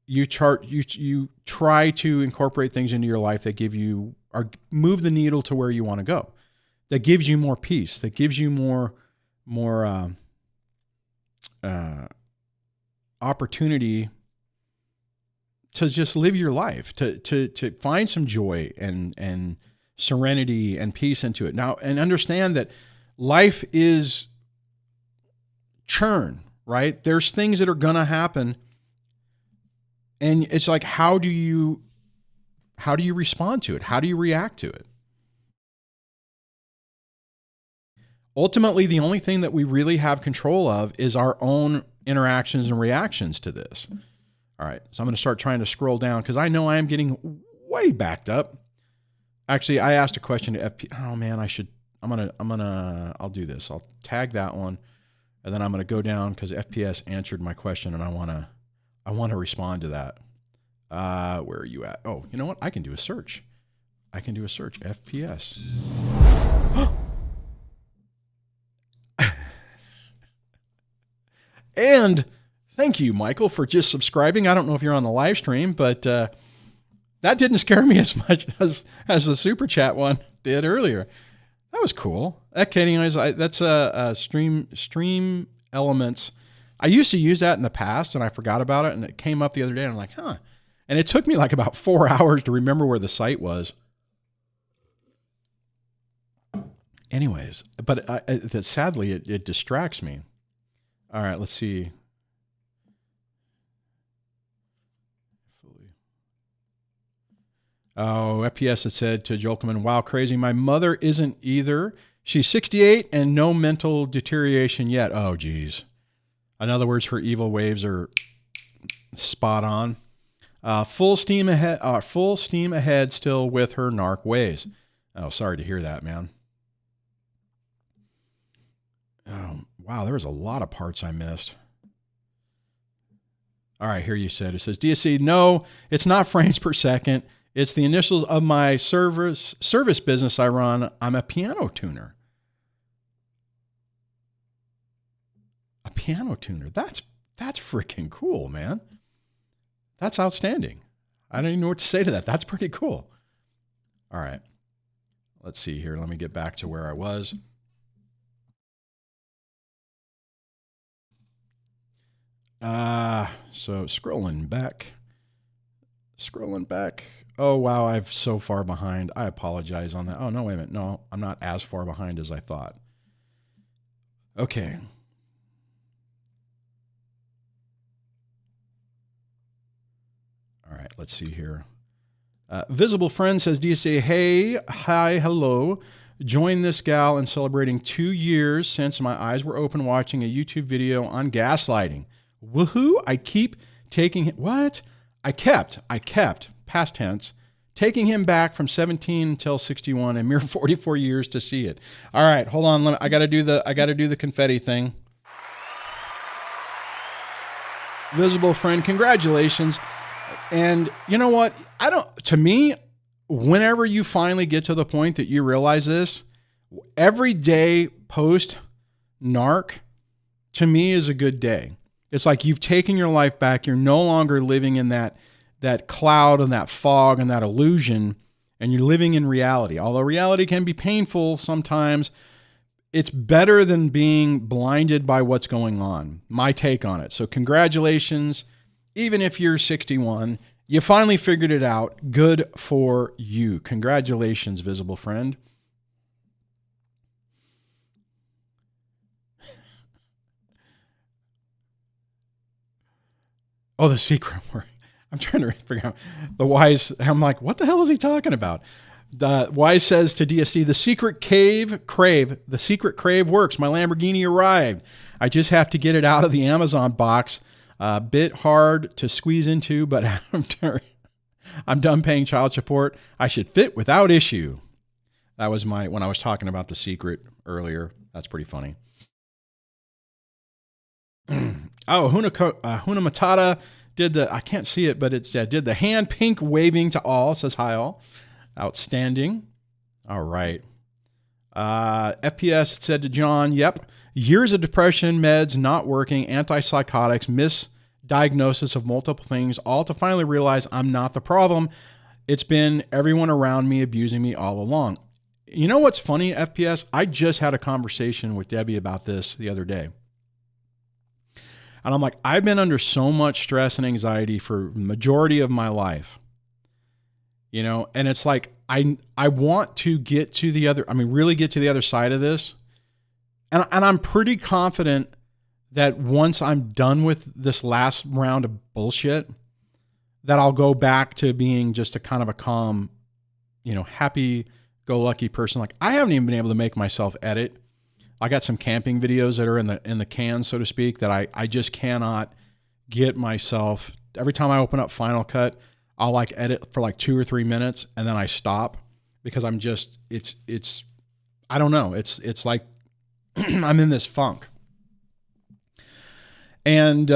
[SPEAKER 1] you try to incorporate things into your life that give you, or move the needle to where you want to go, that gives you more peace, that gives you more opportunity to just live your life, to find some joy and serenity and peace into it. Now, and understand that life is churn, right? There's things that are going to happen. And it's like, how do you respond to it? How do you react to it? Ultimately, the only thing that we really have control of is our own interactions and reactions to this. All right, so I'm going to start trying to scroll down because I know I am getting way backed up. Actually, I asked a question to FP. Oh man, I'll do this. I'll tag that one, and then I'm going to go down because FPS answered my question, and I want to respond to that. Where are you at? Oh, you know what? I can do a search. FPS. And thank you, Michael, for just subscribing. I don't know if you're on the live stream, but that didn't scare me as much as the super chat one did earlier. That was cool. That's Stream Elements. I used to use that in the past, and I forgot about it, and it came up the other day, and I'm like, huh. And it took me like about 4 hours to remember where the site was. Anyways, but sadly, it distracts me. All right, let's see. Oh, FPS had said to Joel Coleman, wow, crazy. My mother isn't either. She's 68 and no mental deterioration yet. Oh, geez. In other words, her evil waves are spot on. Full steam ahead still with her narc ways. Oh, sorry to hear that, man. Oh, wow, there was a lot of parts I missed. All right, here you said. It says, DSC, no, it's not frames per second. It's the initials of my service business I run. I'm a piano tuner. A piano tuner. That's freaking cool, man. That's outstanding. I don't even know what to say to that. That's pretty cool. All right. Let's see here. Let me get back to where I was. So scrolling back. Oh, wow. I'm so far behind. I apologize on that. Oh, no, wait a minute. No, I'm not as far behind as I thought. Okay. All right, let's see here. Visible Friend says, DSA, hey, hi, hello. Join this gal in celebrating 2 years since my eyes were open watching a YouTube video on gaslighting. Woohoo! I keep taking him. What? I kept, past tense, taking him back from 17 until 61, a mere 44 years to see it. All right, hold on. I got to do the confetti thing. Visible Friend, congratulations. And you know what? To me, whenever you finally get to the point that you realize this, every day post narc, to me, is a good day. It's like you've taken your life back. You're no longer living in that cloud and that fog and that illusion, and you're living in reality. Although reality can be painful sometimes, it's better than being blinded by what's going on. My take on it. So congratulations. Even if you're 61, you finally figured it out. Good for you. Congratulations, Visible Friend. Oh, the secret word. I'm trying to figure out the Wise. I'm like, what the hell is he talking about? The Wise says to DSC, the secret crave works. My Lamborghini arrived. I just have to get it out of the Amazon box. A bit hard to squeeze into, but I'm done paying child support. I should fit without issue. That was when I was talking about the secret earlier. That's pretty funny. Oh, Huna Matata did I can't see it, but it's did the hand pink waving to all. It says hi all. Outstanding. All right. FPS said to John, yep. Years of depression, meds not working, antipsychotics, diagnosis of multiple things, all to finally realize I'm not the problem. It's been everyone around me abusing me all along. You know what's funny, FPS? I just had a conversation with Debbie about this the other day. And I'm like, I've been under so much stress and anxiety for the majority of my life. You know, and it's like, I want to get to the other, really get to the other side of this. And I'm pretty confident that once I'm done with this last round of bullshit, that I'll go back to being just a kind of a calm, happy-go-lucky person. Like, I haven't even been able to make myself edit. I got some camping videos that are in the can, so to speak, that I just cannot get myself. Every time I open up Final Cut, I'll like edit for like 2 or 3 minutes and then I stop because I'm just, it's, I don't know. It's like I'm in this funk. And,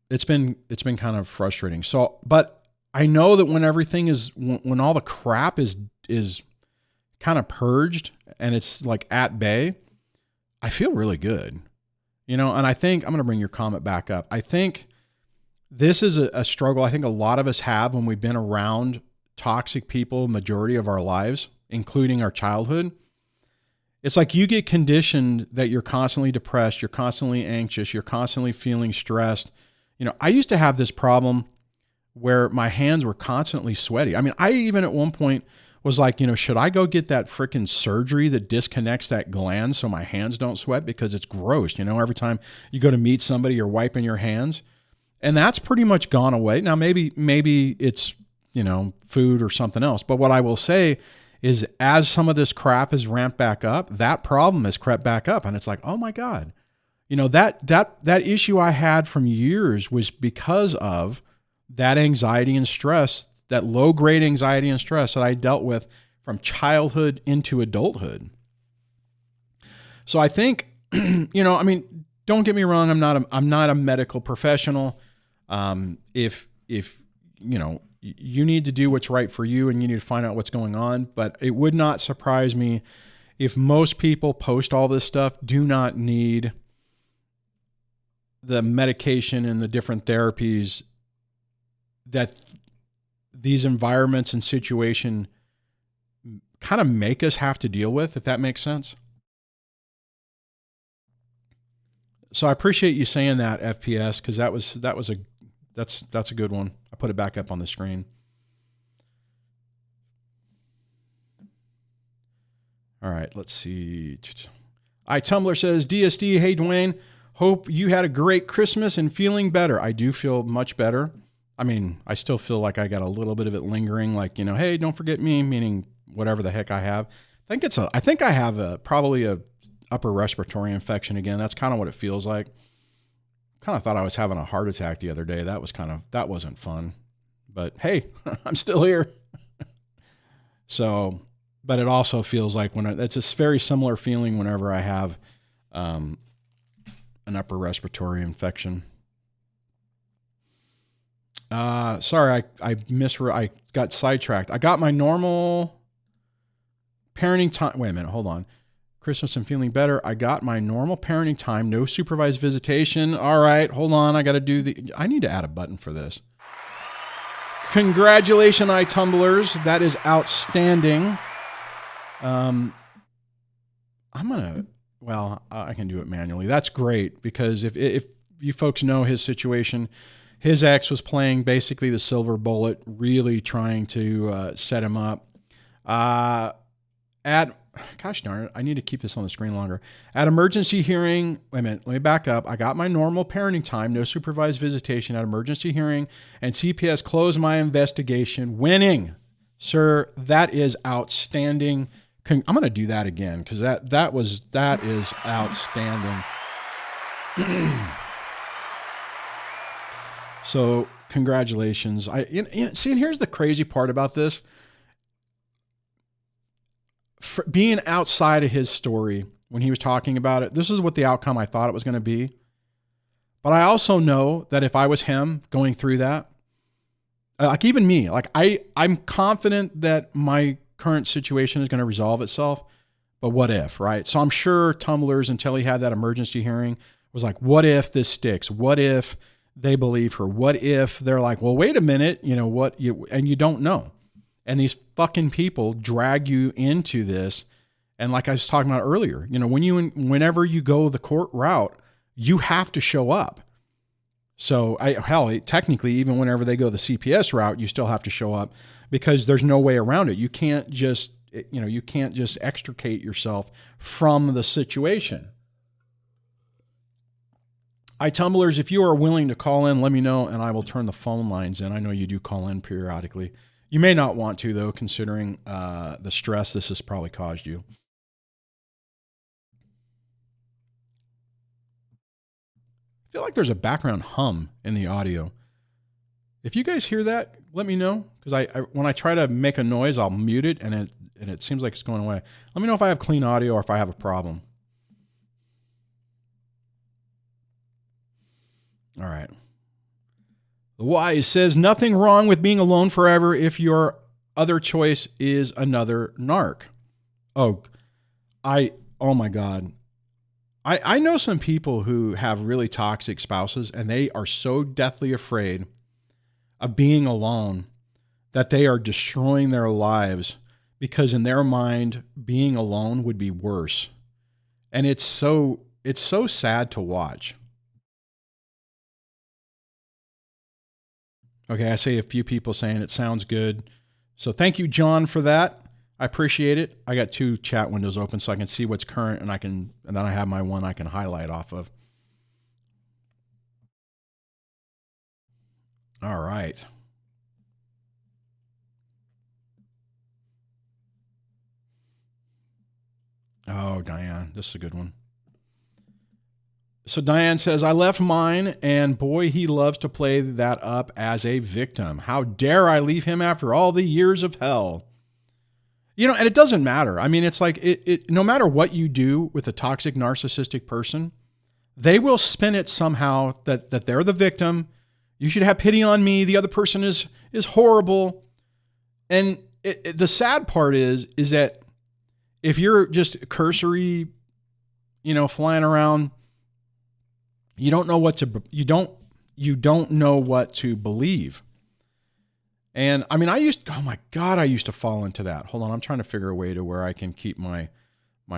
[SPEAKER 1] it's been kind of frustrating. So, but I know that when everything is, when all the crap is kind of purged and it's like at bay, I feel really good, and I think I'm going to bring your comment back up. I think this is a struggle I think a lot of us have when we've been around toxic people majority of our lives, including our childhood. It's like you get conditioned that you're constantly depressed, you're constantly anxious, you're constantly feeling stressed. I used to have this problem where my hands were constantly sweaty. I even at one point was like, should I go get that freaking surgery that disconnects that gland so my hands don't sweat because it's gross. Every time you go to meet somebody, you're wiping your hands. And that's pretty much gone away. Now, maybe it's, food or something else. But what I will say is as some of this crap is ramped back up, that problem has crept back up. And it's like, oh my God, that issue I had from years was because of that anxiety and stress, that low grade anxiety and stress that I dealt with from childhood into adulthood. So I think, don't get me wrong. I'm not a medical professional. If you need to do what's right for you and you need to find out what's going on, but it would not surprise me if most people post all this stuff do not need the medication and the different therapies that these environments and situation kind of make us have to deal with, if that makes sense. So I appreciate you saying that, FPS, because that's a good one. I put it back up on the screen. All right, let's see. Tumblr says, DSD, hey Duane, hope you had a great Christmas and feeling better. I do feel much better. I still feel like I got a little bit of it lingering, like, hey, don't forget me, meaning whatever the heck I have. I think I have probably a upper respiratory infection again. That's kind of what it feels like. Kind of thought I was having a heart attack the other day. That wasn't fun, but hey, I'm still here. So, but it also feels like it's a very similar feeling whenever I have an upper respiratory infection. Sorry, I got sidetracked. I got my normal parenting time. Wait a minute, hold on. Christmas and feeling better. I got my normal parenting time, no supervised visitation. All right, hold on. I need to add a button for this. Congratulations, Tumblers. That is outstanding. I can do it manually. That's great because if you folks know his situation, his ex was playing basically the silver bullet, really trying to set him up. Gosh darn it, I need to keep this on the screen longer. At emergency hearing, wait a minute, let me back up. I got my normal parenting time, no supervised visitation at emergency hearing, and CPS closed my investigation, winning. Sir, that is outstanding. I'm going to do that again because that is outstanding. So congratulations. See, and here's the crazy part about this. Being outside of his story when he was talking about it, this is what the outcome I thought it was going to be. But I also know that if I was him going through that, like even me, like I'm confident that my current situation is going to resolve itself. But what if, right? So I'm sure Tumblers, until he had that emergency hearing, was like, what if this sticks? What if they believe her? What if they're like, well, wait a minute, you know what, and you don't know. And these fucking people drag you into this. And like I was talking about earlier, you know, whenever you go the court route, you have to show up. So technically, even whenever they go the CPS route, you still have to show up because there's no way around it. You can't just extricate yourself from the situation. Tumblers, if you are willing to call in, let me know and I will turn the phone lines in. I know you do call in periodically. You may not want to, though, considering the stress this has probably caused you. I feel like there's a background hum in the audio. If you guys hear that, let me know, because when I try to make a noise, I'll mute it, and it seems like it's going away. Let me know if I have clean audio or if I have a problem. All right. The Wise says, nothing wrong with being alone forever if your other choice is another narc. Oh my God. I know some people who have really toxic spouses and they are so deathly afraid of being alone that they are destroying their lives because in their mind, being alone would be worse. And it's so sad to watch. Okay, I see a few people saying it sounds good. So thank you, John, for that. I appreciate it. I got 2 chat windows open so I can see what's current and then I have my one I can highlight off of. All right. Oh, Diane, this is a good one. So Diane says, I left mine, and boy, he loves to play that up as a victim. How dare I leave him after all the years of hell? You know, and it doesn't matter. I mean, it's like, no matter what you do with a toxic, narcissistic person, they will spin it somehow that they're the victim. You should have pity on me. The other person is horrible. And the sad part is that if you're just cursory, flying around, you don't know what to believe. And I mean, I used to fall into that. Hold on. I'm trying to figure a way to where I can keep my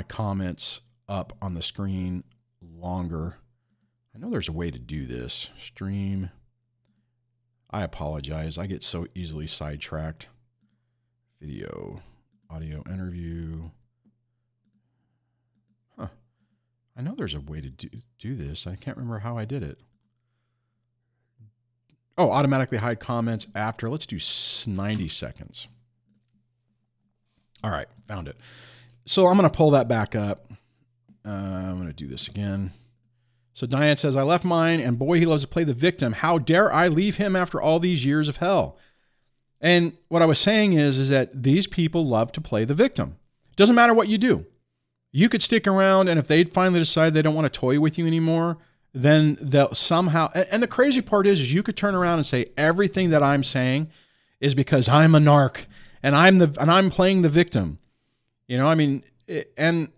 [SPEAKER 1] comments up on the screen longer. I know there's a way to do this. Stream. I apologize. I get so easily sidetracked. Video, audio interview. Huh. I know there's a way to do this. I can't remember how I did it. Oh, automatically hide comments after. Let's do 90 seconds. All right, found it. So I'm going to pull that back up. I'm going to do this again. So Diane says, I left mine, and boy, he loves to play the victim. How dare I leave him after all these years of hell? And what I was saying is that these people love to play the victim. Doesn't matter what you do. You could stick around, and if they finally decide they don't want to toy with you anymore, then they'll somehow, and the crazy part is you could turn around and say everything that I'm saying is because I'm a narc and I'm playing the victim. I mean, and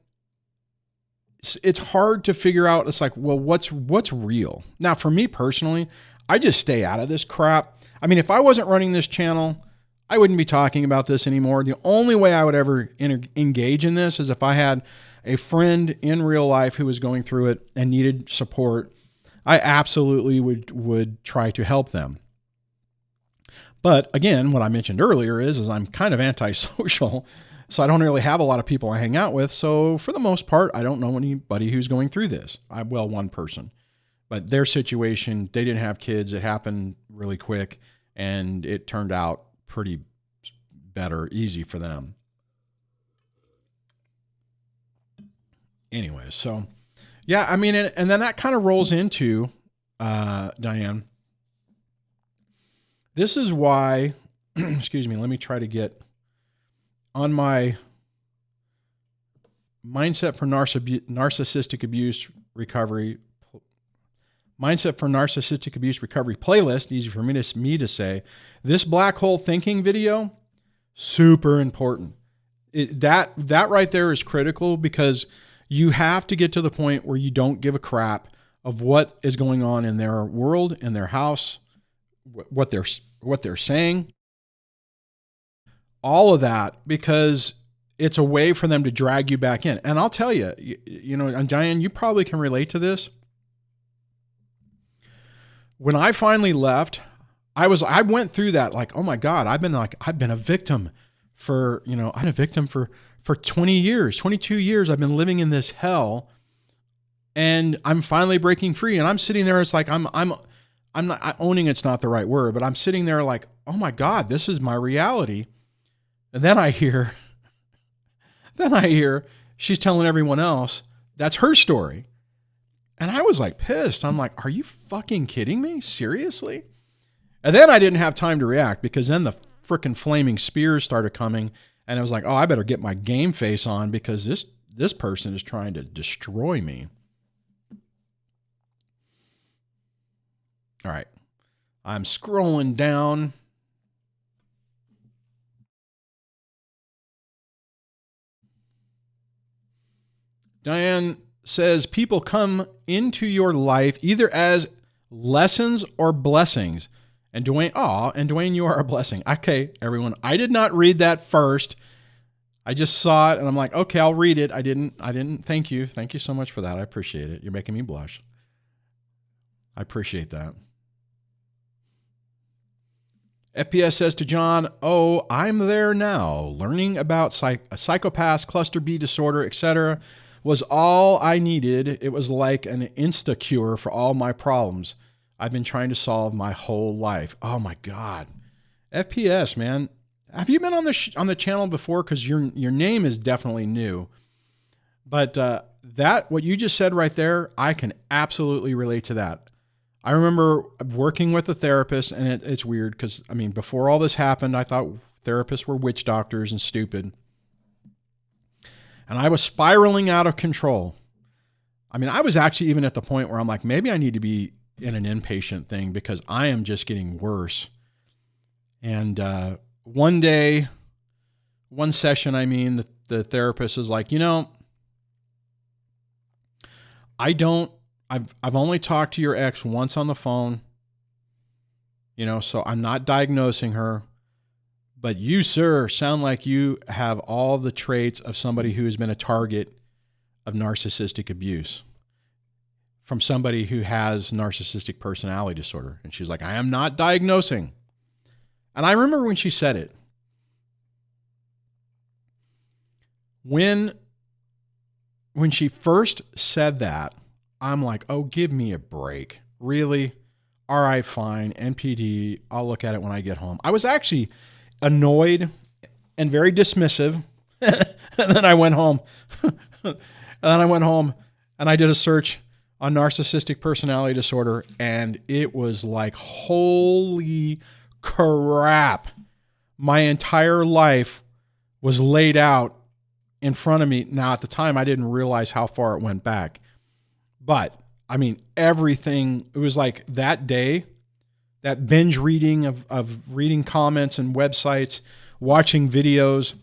[SPEAKER 1] it's hard to figure out. It's like, well, what's real? Now, for me personally, I just stay out of this crap. I mean, if I wasn't running this channel, I wouldn't be talking about this anymore. The only way I would ever engage in this is if I had a friend in real life who was going through it and needed support. I absolutely would try to help them. But again, what I mentioned earlier is I'm kind of antisocial, so I don't really have a lot of people I hang out with. So for the most part, I don't know anybody who's going through this. One person, but their situation, they didn't have kids. It happened really quick and it turned out pretty easy for them. Anyway, so yeah, I mean, and then that kind of rolls into, Diane, this is why, excuse me, let me try to get on my Mindset for Narcissistic Abuse Recovery playlist, easy for me to say. This black hole thinking video, super important. That right there is critical because you have to get to the point where you don't give a crap of what is going on in their world, in their house, what they're saying. All of that, because it's a way for them to drag you back in. And I'll tell you, and Diane, you probably can relate to this. When I finally left, I went through that like, oh my God, I've been a victim for 20 years, 22 years. I've been living in this hell, and I'm finally breaking free. And I'm sitting there. It's like, I'm not owning. It's not the right word, but I'm sitting there like, oh my God, this is my reality. And then I hear she's telling everyone else that's her story. And I was like pissed. I'm like, are you fucking kidding me? Seriously? And then I didn't have time to react, because then the frickin' flaming spears started coming, and I was like, oh, I better get my game face on, because this person is trying to destroy me. All right. I'm scrolling down. Diane says, people come into your life either as lessons or blessings. And Duane, you are a blessing. Okay, everyone, I did not read that first. I just saw it, and I'm like, okay, I'll read it. I didn't. Thank you. Thank you so much for that. I appreciate it. You're making me blush. I appreciate that. FPS says to John, oh, I'm there now. Learning about psychopaths, cluster B disorder, etc. was all I needed. It was like an insta-cure for all my problems I've been trying to solve my whole life. Oh my God. FPS, man. Have you been on the channel before? Because your name is definitely new. But what you just said right there, I can absolutely relate to that. I remember working with a therapist, and it's weird because, before all this happened, I thought therapists were witch doctors and stupid. And I was spiraling out of control. I was actually even at the point where I'm like, maybe I need to be in an inpatient thing, because I am just getting worse. And one session, the therapist is like, I've only talked to your ex once on the phone, so I'm not diagnosing her, but you, sir, sound like you have all the traits of somebody who has been a target of narcissistic abuse from somebody who has narcissistic personality disorder. And she's like, I am not diagnosing. And I remember when she said it. When she first said that, I'm like, oh, give me a break. Really? All right, fine. NPD. I'll look at it when I get home. I was actually annoyed and very dismissive. And then I went home. And I did a search on narcissistic personality disorder. And it was like, holy crap. My entire life was laid out in front of me. Now, at the time, I didn't realize how far it went back. But, everything, it was like that day, that binge reading of reading comments and websites, watching videos.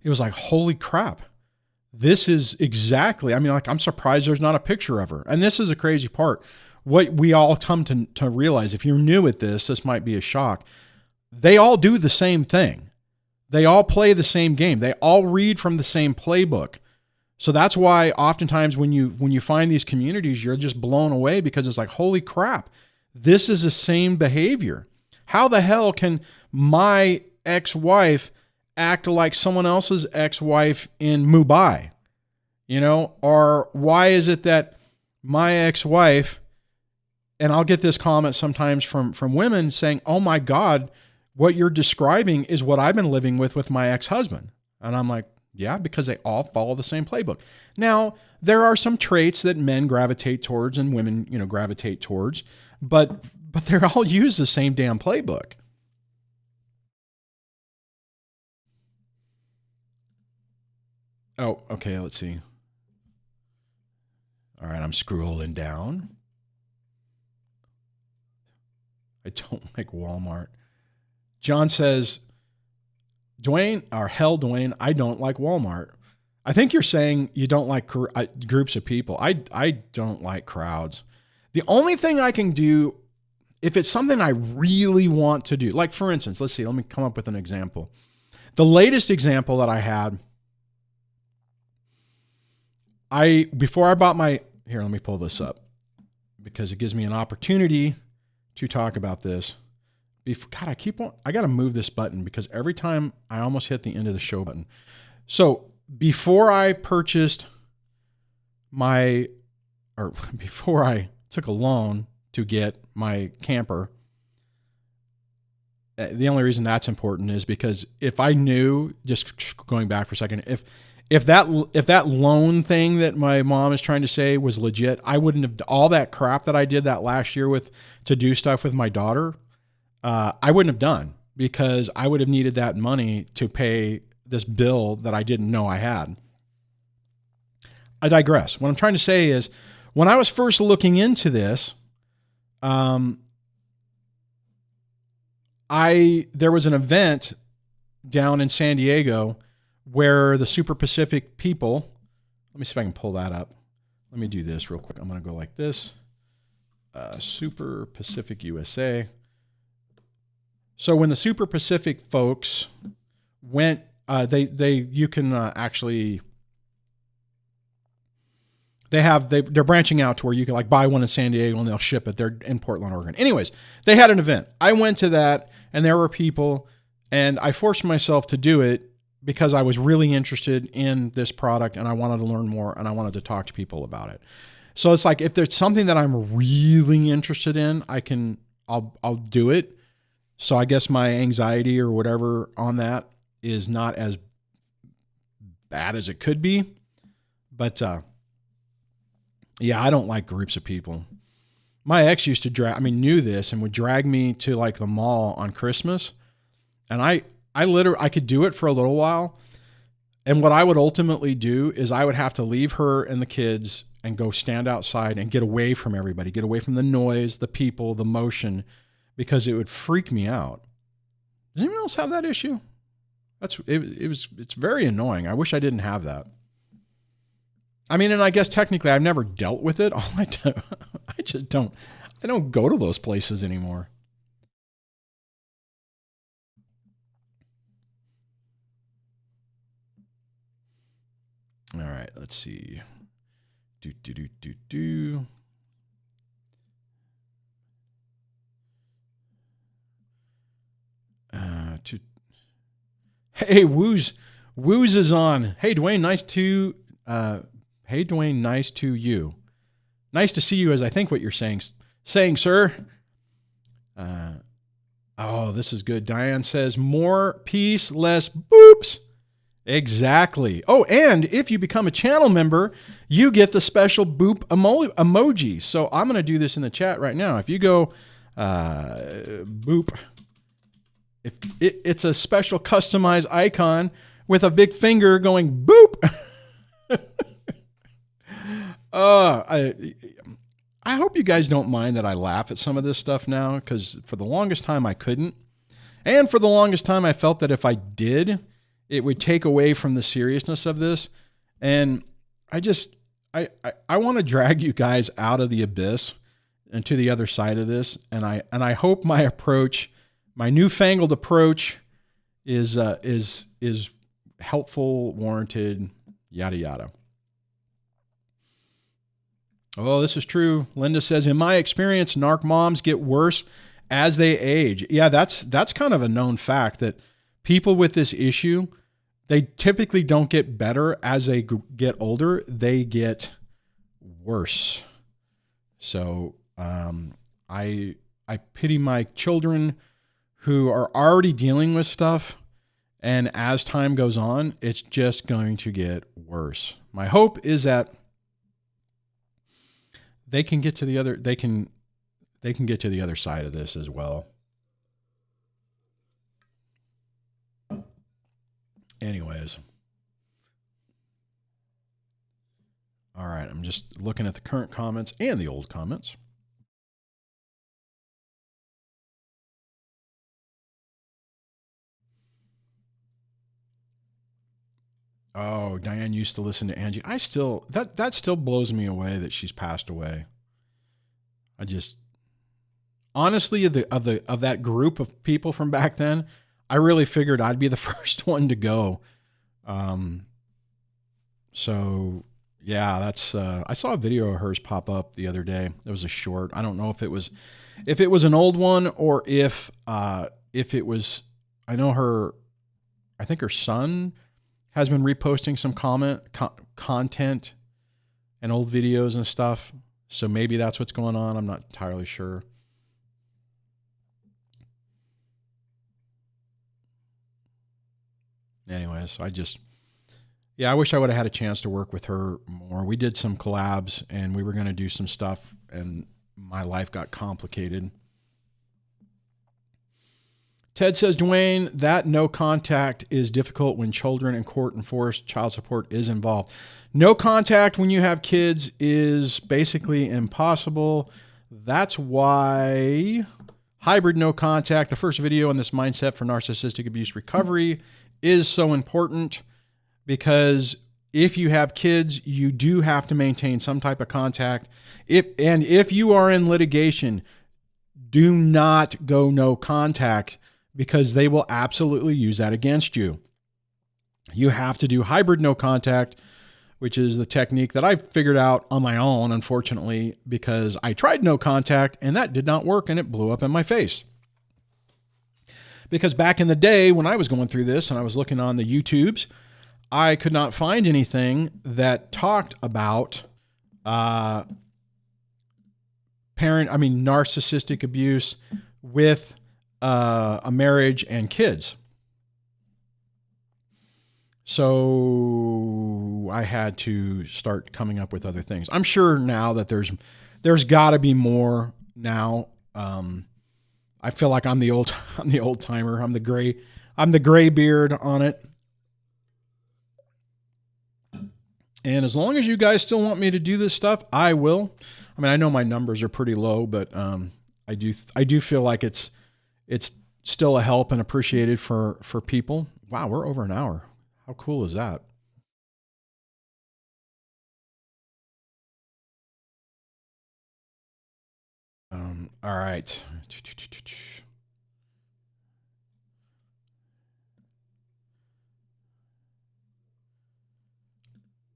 [SPEAKER 1] It was like, holy crap. This is exactly, I'm surprised there's not a picture of her. And this is a crazy part. What we all come to realize, if you're new at this might be a shock. They all do the same thing. They all play the same game. They all read from the same playbook. So that's why oftentimes when you find these communities, you're just blown away, because it's like, holy crap, this is the same behavior. How the hell can my ex-wife act like someone else's ex-wife in Mumbai? Or why is it that my ex-wife, and I'll get this comment sometimes from women saying, oh my God, what you're describing is what I've been living with my ex-husband. And I'm like, yeah, because they all follow the same playbook. Now, there are some traits that men gravitate towards and women, gravitate towards, but they're all use the same damn playbook. Oh, okay, let's see. All right, I'm scrolling down. I don't like Walmart. John says, Duane, I don't like Walmart. I think you're saying you don't like groups of people. I don't like crowds. The only thing I can do, if it's something I really want to do, like for instance, let's see, let me come up with an example. The latest example that I had, before I bought here, let me pull this up because it gives me an opportunity to talk about this. God, I got to move this button because every time I almost hit the end of the show button. So before I purchased before I took a loan to get my camper, the only reason that's important is because if I knew, just going back for a second, if that loan thing that my mom is trying to say was legit, I wouldn't have all that crap that I did that last year to do stuff with my daughter. I wouldn't have done because I would have needed that money to pay this bill that I didn't know I had. I digress. What I'm trying to say is when I was first looking into this, there was an event down in San Diego where the Super Pacific people, let me see if I can pull that up. Let me do this real quick. I'm going to go like this. Super Pacific USA. So when the Super Pacific folks went, you can actually, they're branching out to where you can like buy one in San Diego and they'll ship it. They're in Portland, Oregon. Anyways, they had an event. I went to that and there were people and I forced myself to do it because I was really interested in this product and I wanted to learn more and I wanted to talk to people about it. So it's like, if there's something that I'm really interested in, I'll do it. So I guess my anxiety or whatever on that is not as bad as it could be. But, yeah, I don't like groups of people. My ex used to knew this and would drag me to like the mall on Christmas. And I could do it for a little while. And what I would ultimately do is I would have to leave her and the kids and go stand outside and get away from everybody, get away from the noise, the people, the motion, because it would freak me out. Does anyone else have that issue? It's very annoying. I wish I didn't have that. I mean, and I guess technically I've never dealt with it. All I do, I don't go to those places anymore. All right, let's see. Hey, Wooz is on. Hey, Duane, nice to you. Nice to see you, as I think what you're saying, sir. Oh, this is good. Diane says, more peace, less boops. Exactly. Oh, and if you become a channel member, you get the special boop emoji. So I'm going to do this in the chat right now. If you go boop, it's a special customized icon with a big finger going boop. I hope you guys don't mind that I laugh at some of this stuff now, because for the longest time I couldn't. And for the longest time I felt that if I did, it would take away from the seriousness of this. And I want to drag you guys out of the abyss and to the other side of this. And I hope my approach, my newfangled approach is helpful, warranted, yada, yada. Oh, this is true. Linda says, in my experience, narc moms get worse as they age. Yeah, that's kind of a known fact that people with this issue, they typically don't get better as they get older. They get worse. So I pity my children who are already dealing with stuff. And as time goes on, it's just going to get worse. My hope is that they can get to the other, they can get to the other side of this as well. Anyways. All right, I'm just looking at the current comments and the old comments. Oh, Diane used to listen to Angie. That still blows me away that she's passed away. I just, honestly, of that group of people from back then, I really figured I'd be the first one to go. So yeah, that's, I saw a video of hers pop up the other day. It was a short. I don't know if it was an old one or if it was, I think her son has been reposting some content and old videos and stuff. So maybe that's what's going on. I'm not entirely sure. Anyways, I wish I would have had a chance to work with her more. We did some collabs and we were going to do some stuff and my life got complicated. Ted says, Duane, that no contact is difficult when children in court enforced child support is involved. No contact when you have kids is basically impossible. That's why hybrid no contact, the first video on this mindset for narcissistic abuse recovery, is so important, because if you have kids, you do have to maintain some type of contact. If you are in litigation, do not go no contact, because they will absolutely use that against you. You have to do hybrid no contact, which is the technique that I figured out on my own, unfortunately, because I tried no contact and that did not work and it blew up in my face. Because back in the day when I was going through this and I was looking on the YouTubes, I could not find anything that talked about narcissistic abuse with a marriage and kids. So I had to start coming up with other things. I'm sure now that there's got to be more now. I feel like I'm the old timer. I'm the gray beard on it. And as long as you guys still want me to do this stuff, I will. I mean, I know my numbers are pretty low, but I do feel like it's still a help and appreciated for people. Wow, we're over an hour. How cool is that? All right.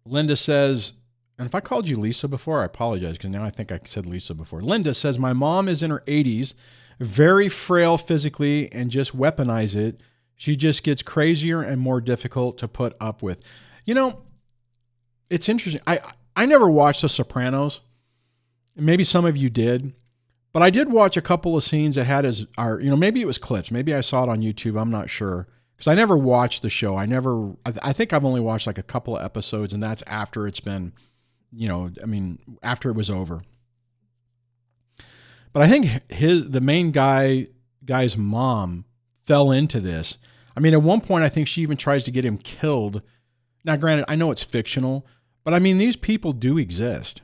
[SPEAKER 1] Linda says, and if I called you Lisa before, I apologize, because now I think I said Lisa before. Linda says, my mom is in her 80s, very frail physically, and just weaponize it. She just gets crazier and more difficult to put up with. You know, it's interesting. I never watched The Sopranos. Maybe some of you did, but I did watch a couple of scenes that had maybe it was clips. Maybe I saw it on YouTube. I'm not sure, because I never watched the show. I think I've only watched like a couple of episodes, and that's after it's been, after it was over. But I think the main guy's mom fell into this. I mean, at one point, I think she even tries to get him killed. Now, granted, I know it's fictional, but I mean, these people do exist.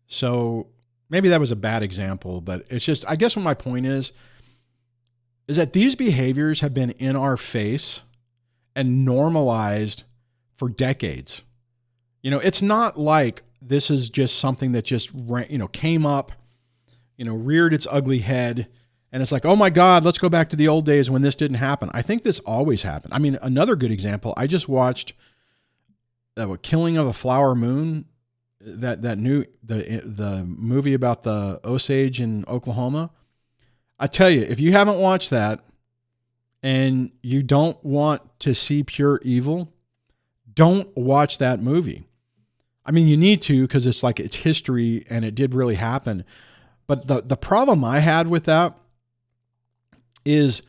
[SPEAKER 1] So maybe that was a bad example, but it's just, I guess what my point is that these behaviors have been in our face and normalized for decades. It's not like this is just something that just, came up, reared its ugly head. And it's like, oh my God, let's go back to the old days when this didn't happen. I think this always happened. I mean, another good example, I just watched Killing of a Flower Moon, the movie about the Osage in Oklahoma. I tell you, if you haven't watched that and you don't want to see pure evil, don't watch that movie. I mean, you need to, because it's history and it did really happen. But the problem I had with that is,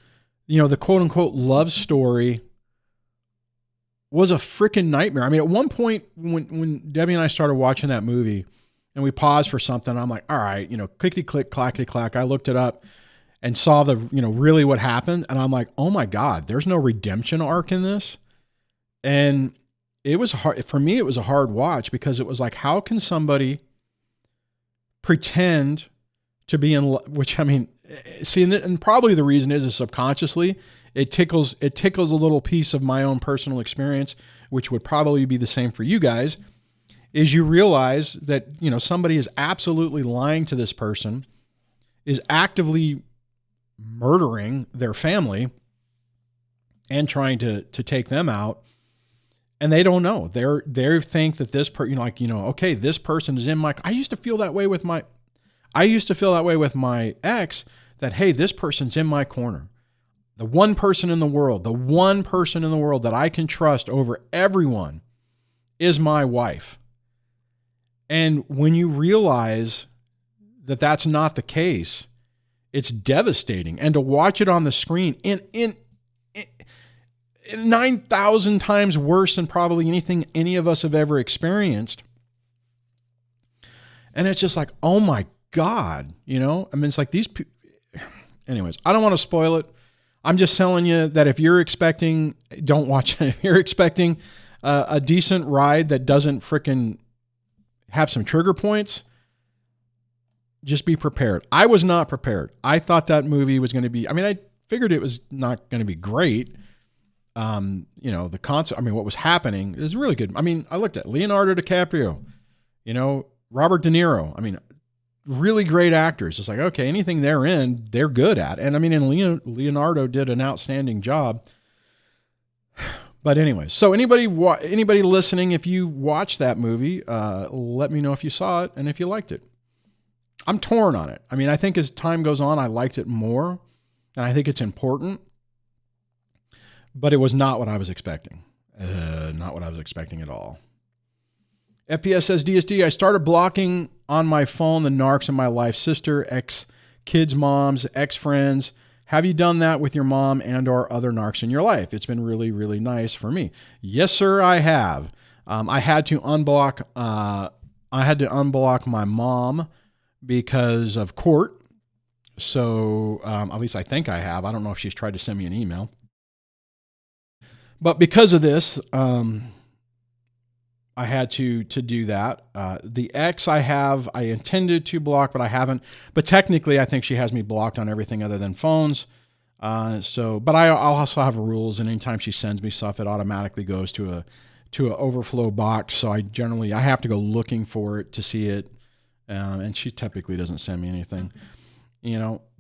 [SPEAKER 1] the quote unquote love story was a freaking nightmare. I mean, at one point when Debbie and I started watching that movie and we paused for something, I'm like, all right, clickety click, clackety clack. I looked it up and saw really what happened. And I'm like, oh my God, there's no redemption arc in this. And it was hard for me. It was a hard watch, because it was like, how can somebody pretend to be in love, which, I mean, see, and probably the reason is subconsciously it tickles a little piece of my own personal experience, which would probably be the same for you guys, is you realize that, you know, somebody is absolutely lying to this person, is actively murdering their family and trying to take them out. And they don't know. They think that this person, okay, this person is in my, I used to feel that way with my ex, that, hey, this person's in my corner. The one person in the world that I can trust over everyone is my wife. And when you realize that that's not the case, it's devastating. And to watch it on the screen in 9,000 times worse than probably anything any of us have ever experienced. And it's just like, oh my God, it's like these people. Anyways, I don't want to spoil it. I'm just telling you that if you're expecting, don't watch it. If you're expecting a decent ride that doesn't frickin' have some trigger points, just be prepared. I was not prepared. I thought that movie was going to be, I figured it was not going to be great. The concept, what was happening is really good. I looked at Leonardo DiCaprio, Robert De Niro. Really great actors. It's like, okay, anything they're in, they're good at. And and Leonardo did an outstanding job. But anyways, so anybody listening, if you watched that movie, let me know if you saw it and if you liked it. I'm torn on it. I think as time goes on, I liked it more, and I think it's important. But it was not what I was expecting. Not what I was expecting at all. FPS says, DSD, I started blocking on my phone the narcs in my life, sister, ex-kids' moms, ex-friends. Have you done that with your mom and or other narcs in your life? It's been really, really nice for me. Yes, sir, I have. I had to unblock my mom because of court. So at least I think I have. I don't know if she's tried to send me an email. But because of this, I had to do that. The ex I intended to block, but I haven't. But technically, I think she has me blocked on everything other than phones. But I'll also have rules, and anytime she sends me stuff, it automatically goes to an overflow box. So I have to go looking for it to see it, and she typically doesn't send me anything.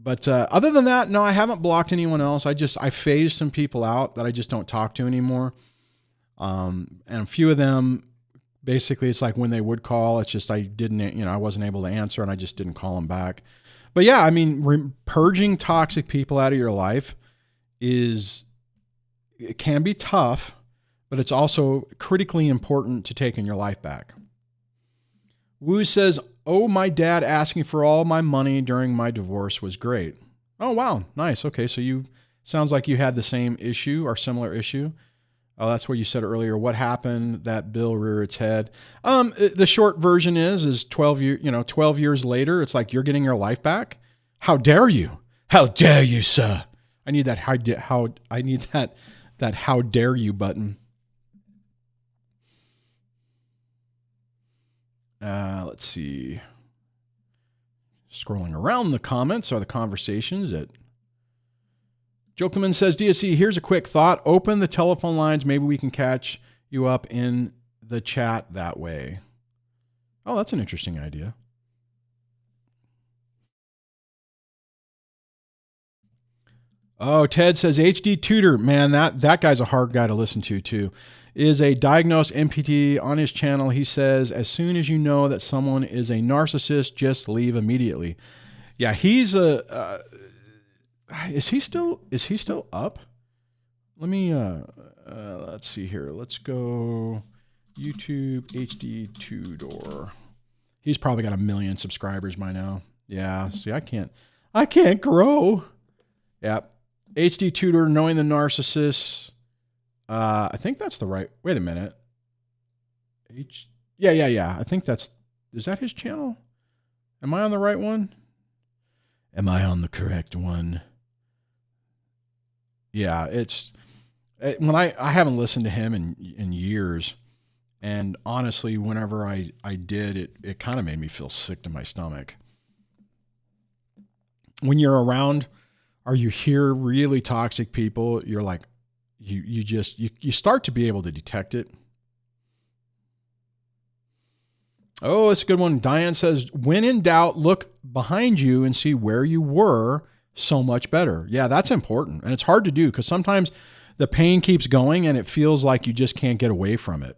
[SPEAKER 1] But other than that, no, I haven't blocked anyone else. I phased some people out that I just don't talk to anymore. And a few of them, basically, it's like when they would call, it's just I wasn't able to answer, and I just didn't call them back. But yeah, purging toxic people out of your life it can be tough, but it's also critically important to taking your life back. Wu says, oh, my dad asking for all my money during my divorce was great. Oh, wow. Nice. Okay. So sounds like you had the same issue or similar issue. Oh, that's where you said earlier, what happened that bill rear its head. The short version is 12 years later, it's like you're getting your life back. How dare you? How dare you, sir? I need that how dare you button. Let's see. Scrolling around the comments are the conversations that Jokerman says, DSC, here's a quick thought. Open the telephone lines. Maybe we can catch you up in the chat that way. Oh, that's an interesting idea. Oh, Ted says, HD Tutor. Man, that guy's a hard guy to listen to, too. Is a diagnosed NPT on his channel. He says, as soon as you know that someone is a narcissist, just leave immediately. Yeah, he's a... Is he still up? Let me, let's see here. Let's go YouTube HD Tudor. He's probably got 1 million subscribers by now. Yeah. See, I can't grow. Yeah. HD Tudor, knowing the narcissist. I think that's the right, wait a minute. Yeah. I think is that his channel? Am I on the right one? Am I on the correct one? Yeah, when I haven't listened to him in years, and honestly, whenever I did, it kind of made me feel sick to my stomach. When you're around or you hear really toxic people, you're like, you start to be able to detect it. Oh, it's a good one. Diane says, when in doubt, look behind you and see where you were. So much better. Yeah, that's important. And it's hard to do because sometimes the pain keeps going and it feels like you just can't get away from it.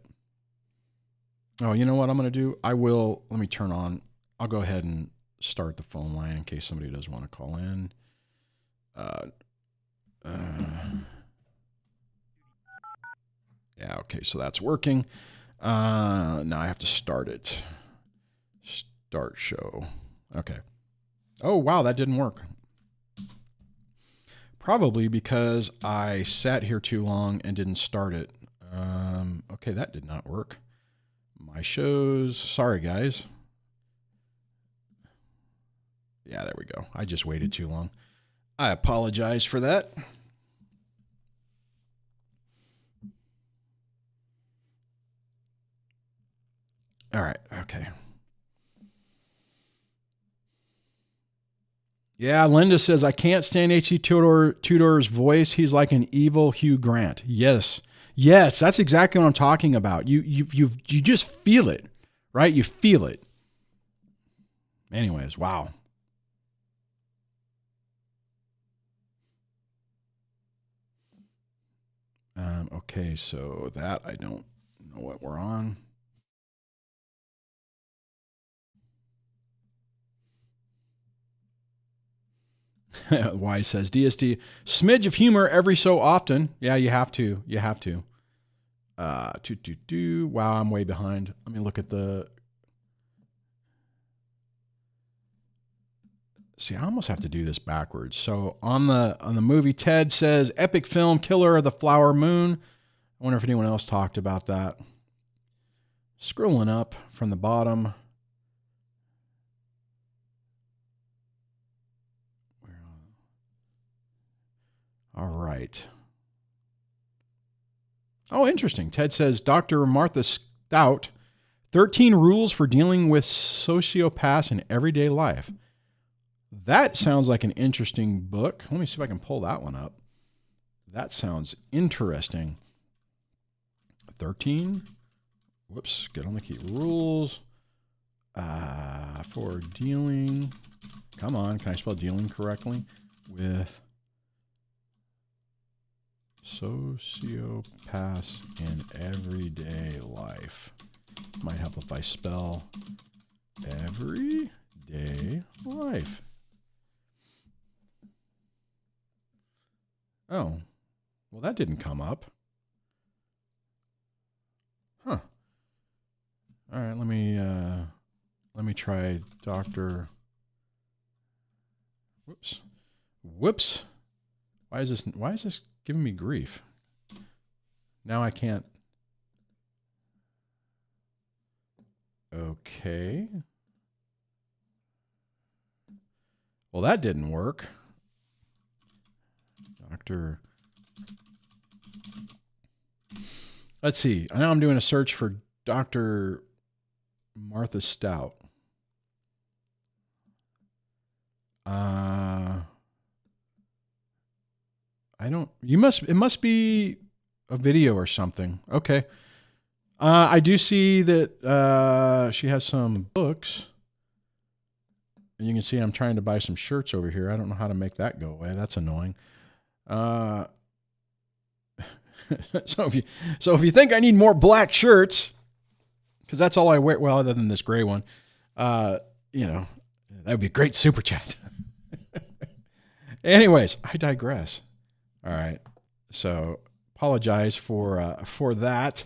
[SPEAKER 1] Oh, you know what I'm going to do? Let me turn on. I'll go ahead and start the phone line in case somebody does want to call in. Yeah, okay, so that's working. Now I have to start it. Start show. Okay. Oh, wow, that didn't work. Probably because I sat here too long and didn't start it. Okay, that did not work. My shows. Sorry, guys. Yeah, there we go. I just waited too long. I apologize for that. All right. Okay. Yeah, Linda says, I can't stand H.C. Tudor's voice. He's like an evil Hugh Grant. Yes. Yes, that's exactly what I'm talking about. You just feel it, right? You feel it. Anyways, wow. Okay, so that I don't know what we're on. Y says, DSD, smidge of humor every so often. Yeah, you have to. You have to. Wow, I'm way behind. Let me look at the... See, I almost have to do this backwards. So on the movie, Ted says, epic film, Killer of the Flower Moon. I wonder if anyone else talked about that. Scrolling up from the bottom. All right. Oh, interesting. Ted says, Dr. Martha Stout, 13 Rules for Dealing with Sociopaths in Everyday Life. That sounds like an interesting book. Let me see if I can pull that one up. That sounds interesting. 13. Whoops, get on the key. Rules for dealing. Come on, can I spell dealing correctly? With sociopaths in everyday life. Might help if I spell everyday life. Oh, well, that didn't come up. Huh. All right, let me try Dr. Whoops. Why is this giving me grief? Now I can't. Okay. Well, that didn't work. Doctor. Let's see. Now I'm doing a search for Dr. Martha Stout. It must be a video or something. Okay. I do see that she has some books. And you can see I'm trying to buy some shirts over here. I don't know how to make that go away. That's annoying. So if you think I need more black shirts, because that's all I wear, well, other than this gray one, that would be a great super chat. Anyways, I digress. All right. So apologize for that.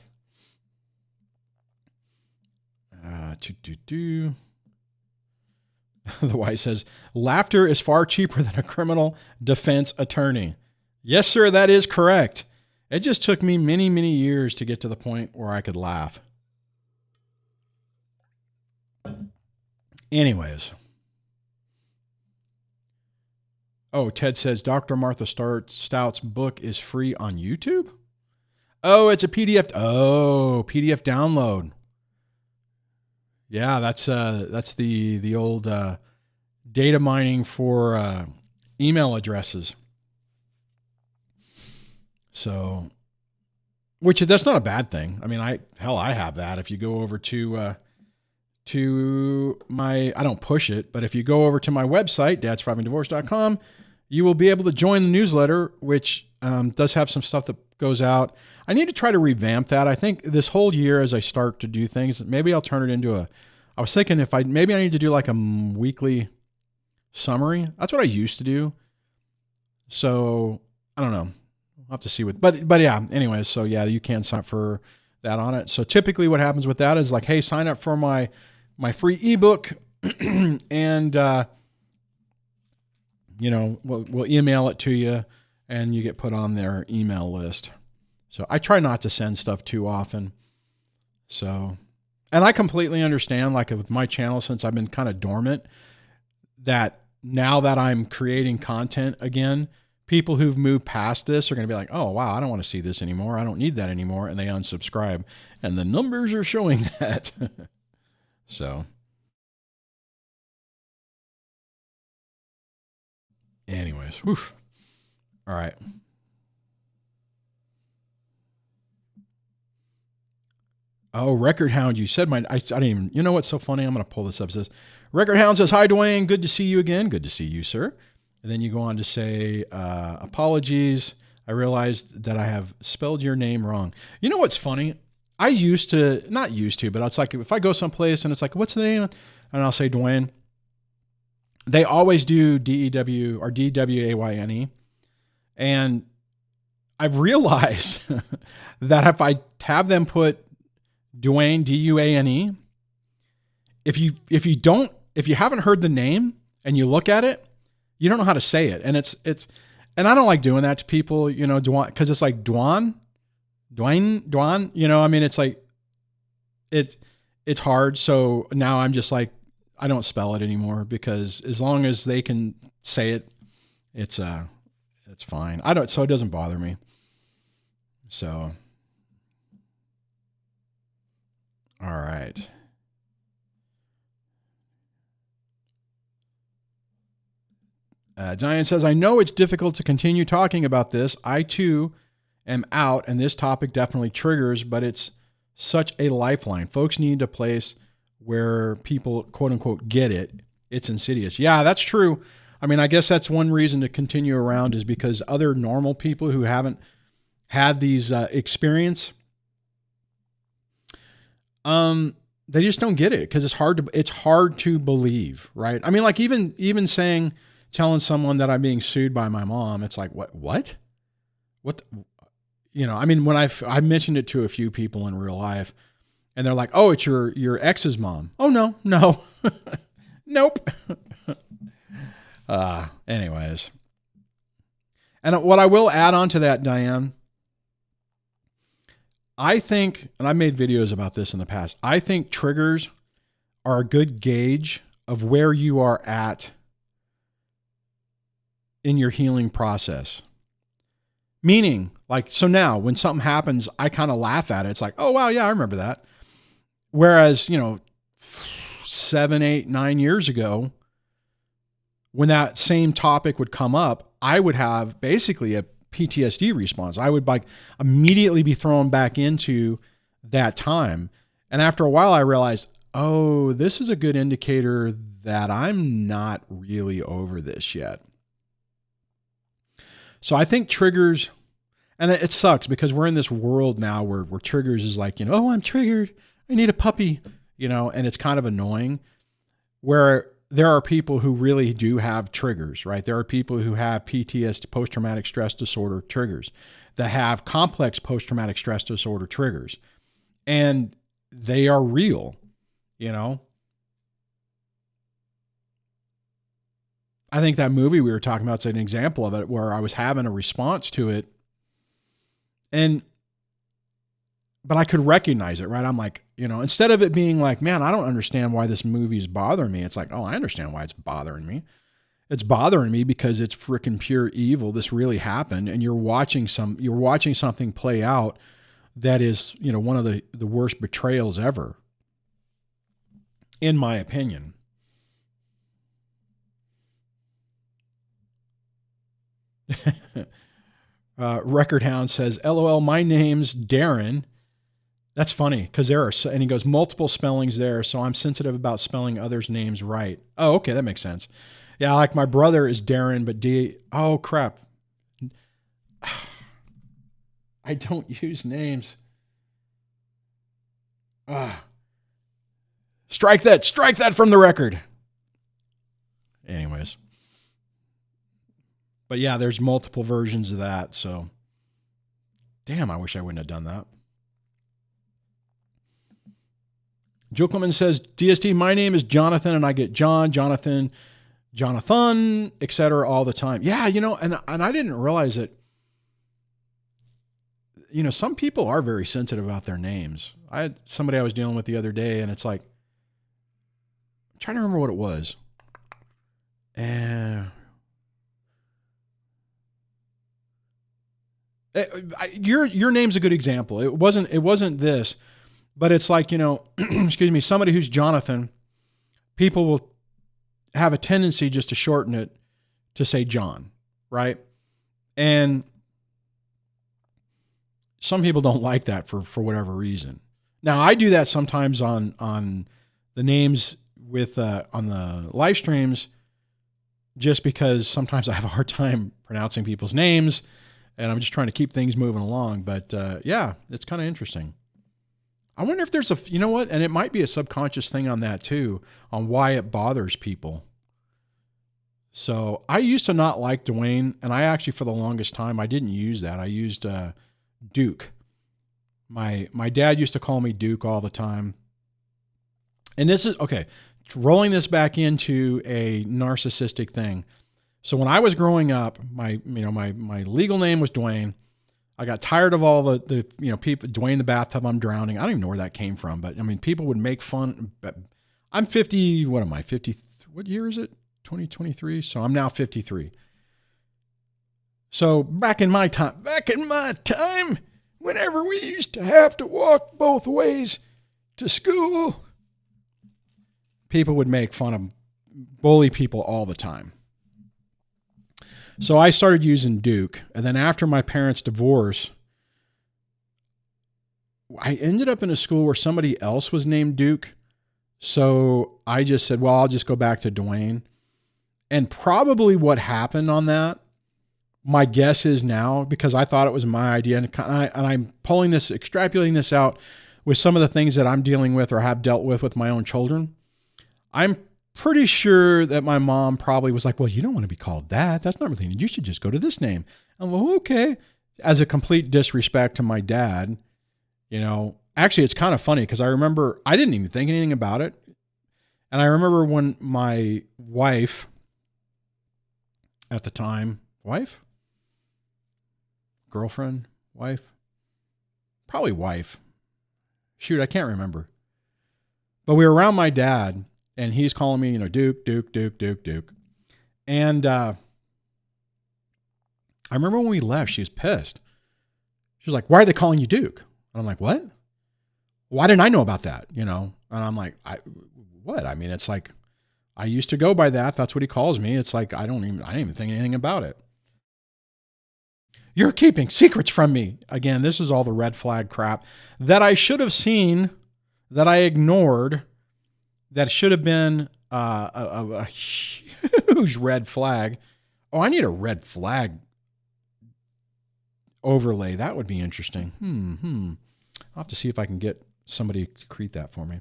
[SPEAKER 1] The Y says, laughter is far cheaper than a criminal defense attorney. Yes, sir, that is correct. It just took me many, many years to get to the point where I could laugh. Anyways. Oh, Ted says Dr. Martha Stout's book is free on YouTube? Oh, it's a PDF. Oh, PDF download. Yeah, that's the old data mining for email addresses. So, which that's not a bad thing. I mean, I have that. If you go over to my, I don't push it, but if you go over to my website, dadssurvivingdivorce.com, you will be able to join the newsletter, which does have some stuff that goes out. I need to try to revamp that. I think this whole year, as I start to do things, maybe I'll turn it into I was thinking maybe I need to do like a weekly summary. That's what I used to do. So I don't know. I'll have to see but yeah, anyways, so yeah, you can sign up for that on it. So typically what happens with that is like, hey, sign up for my free ebook and, we'll email it to you and you get put on their email list. So I try not to send stuff too often. So, and I completely understand, like with my channel, since I've been kind of dormant, that now that I'm creating content again, people who've moved past this are going to be like, oh, wow, I don't want to see this anymore. I don't need that anymore. And they unsubscribe. And the numbers are showing that. So, anyways, whew. All right. Oh, Record Hound, you said I didn't even, you know what's so funny? I'm going to pull this up. It says, Record Hound says, hi, Duane. Good to see you again. Good to see you, sir. And then you go on to say, apologies. I realized that I have spelled your name wrong. You know what's funny? I used to, not used to, but it's like if I go someplace and it's like, what's the name? And I'll say Duane. They always do D-E-W or D-W-A-Y-N-E. And I've realized that if I have them put Duane, D-U-A-N-E, if you haven't heard the name and you look at it, you don't know how to say it. And and I don't like doing that to people, Duane, because it's like Duane, I mean, it's like, it's hard. So now I'm just like, I don't spell it anymore because as long as they can say it, it's fine. So it doesn't bother me. So, all right. Diane says, I know it's difficult to continue talking about this. I too am out and this topic definitely triggers, but it's such a lifeline. Folks need a place where people quote unquote get it. It's insidious. Yeah, that's true. I mean, I guess that's one reason to continue around is because other normal people who haven't had these experience, they just don't get it because it's hard to believe, right? I mean, like even telling someone that I'm being sued by my mom, it's like, what? I mean, when I mentioned it to a few people in real life and they're like, oh, it's your ex's mom. Oh, no, nope. Anyways. And what I will add on to that, Diane, I think, and I've made videos about this in the past, I think triggers are a good gauge of where you are at in your healing process. Meaning, like, so now when something happens, I kind of laugh at it. It's like, oh, wow, yeah, I remember that. Whereas, 7, 8, 9 years ago, when that same topic would come up, I would have basically a PTSD response. I would immediately be thrown back into that time. And after a while, I realized, oh, this is a good indicator that I'm not really over this yet. So I think triggers, and it sucks because we're in this world now where triggers is like, oh, I'm triggered. I need a puppy, and it's kind of annoying where there are people who really do have triggers, right? There are people who have PTSD, post-traumatic stress disorder triggers, that have complex post-traumatic stress disorder triggers, and they are real, I think that movie we were talking about is an example of it where I was having a response to it but I could recognize it, right? I'm like, instead of it being like, man, I don't understand why this movie is bothering me. It's like, oh, I understand why it's bothering me. It's bothering me because it's freaking pure evil. This really happened. And you're watching something play out that is, one of the worst betrayals ever, in my opinion.
[SPEAKER 2] Record Hound says, LOL, my name's Darren. That's funny because there are, and he goes, multiple spellings there, so I'm sensitive about spelling others' names right. Oh, okay, that makes sense. Yeah, like my brother is Darren, but oh, crap. I don't use names. Strike that from the record. Anyways. But yeah, there's multiple versions of that, so damn, I wish I wouldn't have done that. Joe Clemens says, DSD, my name is Jonathan, and I get John, Jonathan, etc. all the time. Yeah, and I didn't realize it. Some people are very sensitive about their names. I had somebody I was dealing with the other day, and it's like, I'm trying to remember what it was. Your name's a good example. It wasn't this, but it's like, excuse me, somebody who's Jonathan, people will have a tendency just to shorten it to say John, right? And some people don't like that for whatever reason. Now I do that sometimes on the names with on the live streams, just because sometimes I have a hard time pronouncing people's names, and I'm just trying to keep things moving along. But yeah, it's kind of interesting. I wonder if there's and it might be a subconscious thing on that too, on why it bothers people. So I used to not like Duane, and I actually, for the longest time, I didn't use that. I used Duke. My dad used to call me Duke all the time. And this is, okay, rolling this back into a narcissistic thing. So when I was growing up, my legal name was Duane. I got tired of all the people, Duane the bathtub, I'm drowning. I don't even know where that came from, but I mean, people would make fun. I'm 50, what am I, 50, what year is it? 2023. So I'm now 53. So back in my time, whenever we used to have to walk both ways to school, people would make fun of, bully people all the time. So I started using Duke. And then after my parents' divorce, I ended up in a school where somebody else was named Duke. So I just said, well, I'll just go back to Duane. And probably what happened on that, my guess is now, because I thought it was my idea, and I'm extrapolating this out with some of the things that I'm dealing with or have dealt with my own children. I'm pretty sure that my mom probably was like, well, you don't want to be called that. That's not really, you should just go to this name. I'm like, okay. As a complete disrespect to my dad, actually it's kind of funny because I remember I didn't even think anything about it. And I remember when my wife at the time, probably wife. Shoot, I can't remember. But we were around my dad, and he's calling me, Duke. And I remember when we left, she was pissed. She was like, why are they calling you Duke? And I'm like, what? Why didn't I know about that? And I'm like, what? I mean, it's like, I used to go by that. That's what he calls me. It's like, I didn't even think anything about it. You're keeping secrets from me. Again, this is all the red flag crap that I should have seen, that I ignored, that should have been a huge red flag. Oh, I need a red flag overlay. That would be interesting. I'll have to see if I can get somebody to create that for me.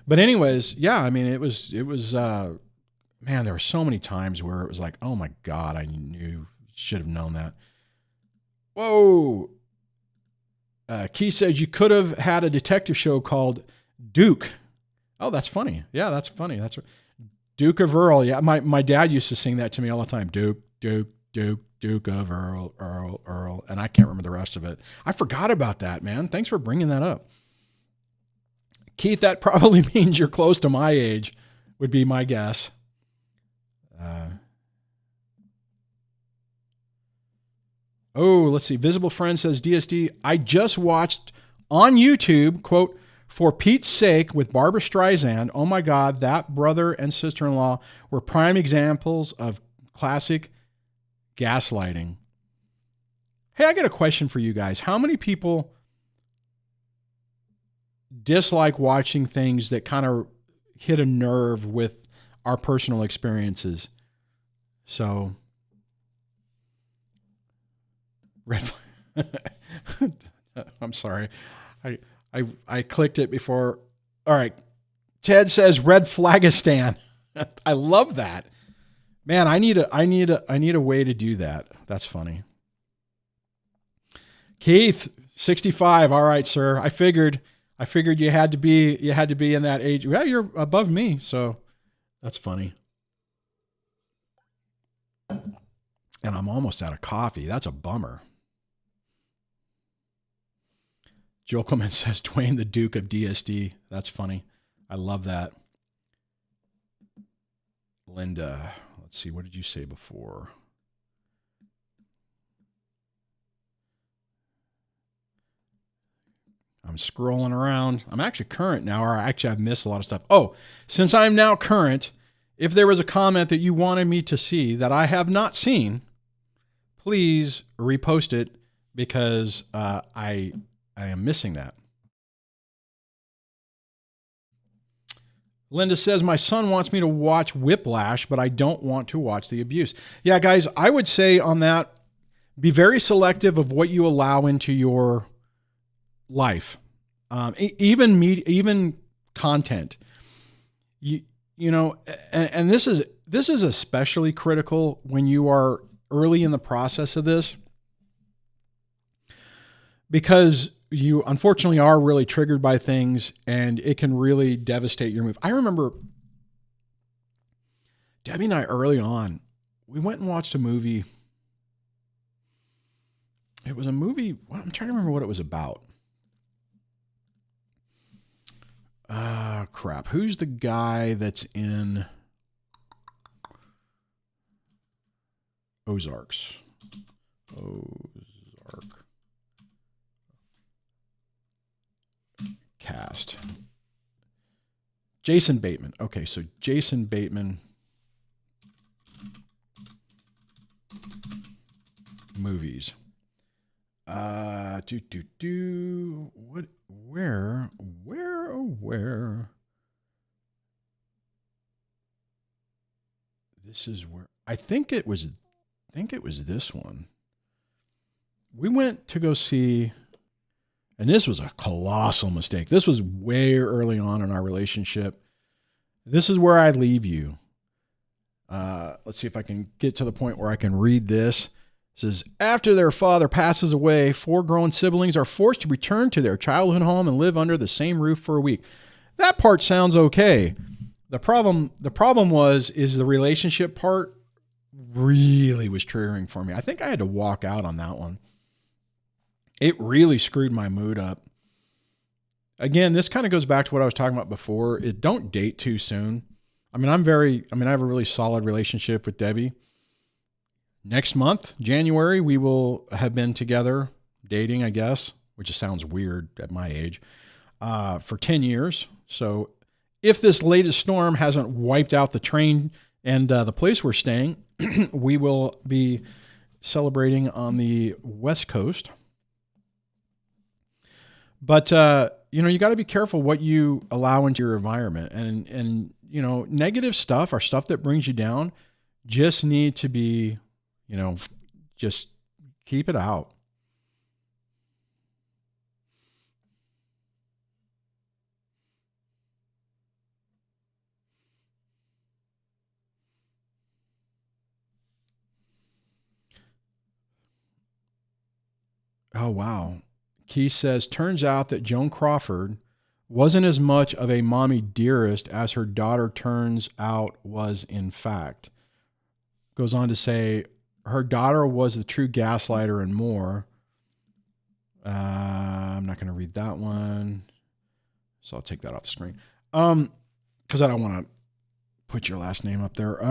[SPEAKER 2] But anyways, yeah, I mean, it was, man, there were so many times where it was like, oh my God, I should have known that. Whoa. Key says you could have had a detective show called Duke. Oh, that's funny. Yeah, that's funny. That's Duke of Earl. Yeah, my dad used to sing that to me all the time. Duke of Earl. And I can't remember the rest of it. I forgot about that, man. Thanks for bringing that up. Keith, that probably means you're close to my age, would be my guess. Let's see. Visible Friend says, DSD, I just watched on YouTube, quote, For Pete's Sake with Barbara Streisand. Oh my God, that brother and sister-in-law were prime examples of classic gaslighting. Hey, I got a question for you guys. How many people dislike watching things that kind of hit a nerve with our personal experiences? So, red flag. I'm sorry. I clicked it before. All right. Ted says red flagistan. I love that. Man, I need a way to do that. That's funny. Keith, 65. All right, sir. I figured you had to be in that age. Well, you're above me, so that's funny. And I'm almost out of coffee. That's a bummer. Joel Clement says Duane the Duke of DSD. That's funny. I love that. Linda, let's see. What did you say before? I'm scrolling around. I'm actually current now, or I've missed a lot of stuff. Oh, since I'm now current, if there was a comment that you wanted me to see that I have not seen, please repost it because I am missing that. Linda says, my son wants me to watch Whiplash, but I don't want to watch the abuse. Yeah, guys, I would say on that, be very selective of what you allow into your life. Even content. You know, and this is especially critical when you are early in the process of this, because you unfortunately are really triggered by things and it can really devastate your mood. I remember Debbie and I early on, we went and watched a movie. It was a movie. I'm trying to remember what it was about. Crap. Who's the guy that's in Ozarks? Cast. Jason Bateman. Okay, so Jason Bateman movies. What? Where? This is where I think it was this one. We went to go see. And this was a colossal mistake. This was way early on in our relationship. This is where I leave you. Let's see if I can get to the point where I can read this. It says, after their father passes away, 4 grown siblings are forced to return to their childhood home and live under the same roof for a week. That part sounds okay. The problem is the relationship part really was triggering for me. I think I had to walk out on that one. It really screwed my mood up. Again, this kind of goes back to what I was talking about before. Don't date too soon. I have a really solid relationship with Debbie. Next month, January, we will have been together dating, I guess, which just sounds weird at my age, for 10 years. So if this latest storm hasn't wiped out the train and the place we're staying, we will be celebrating on the West Coast. But, you got to be careful what you allow into your environment. And negative stuff or stuff that brings you down just need to be, just keep it out. Oh, wow. Keith says, turns out that Joan Crawford wasn't as much of a mommy dearest as her daughter turns out was in fact. Goes on to say, her daughter was the true gaslighter and more. I'm not going to read that one, so I'll take that off the screen. Because I don't want to put your last name up there.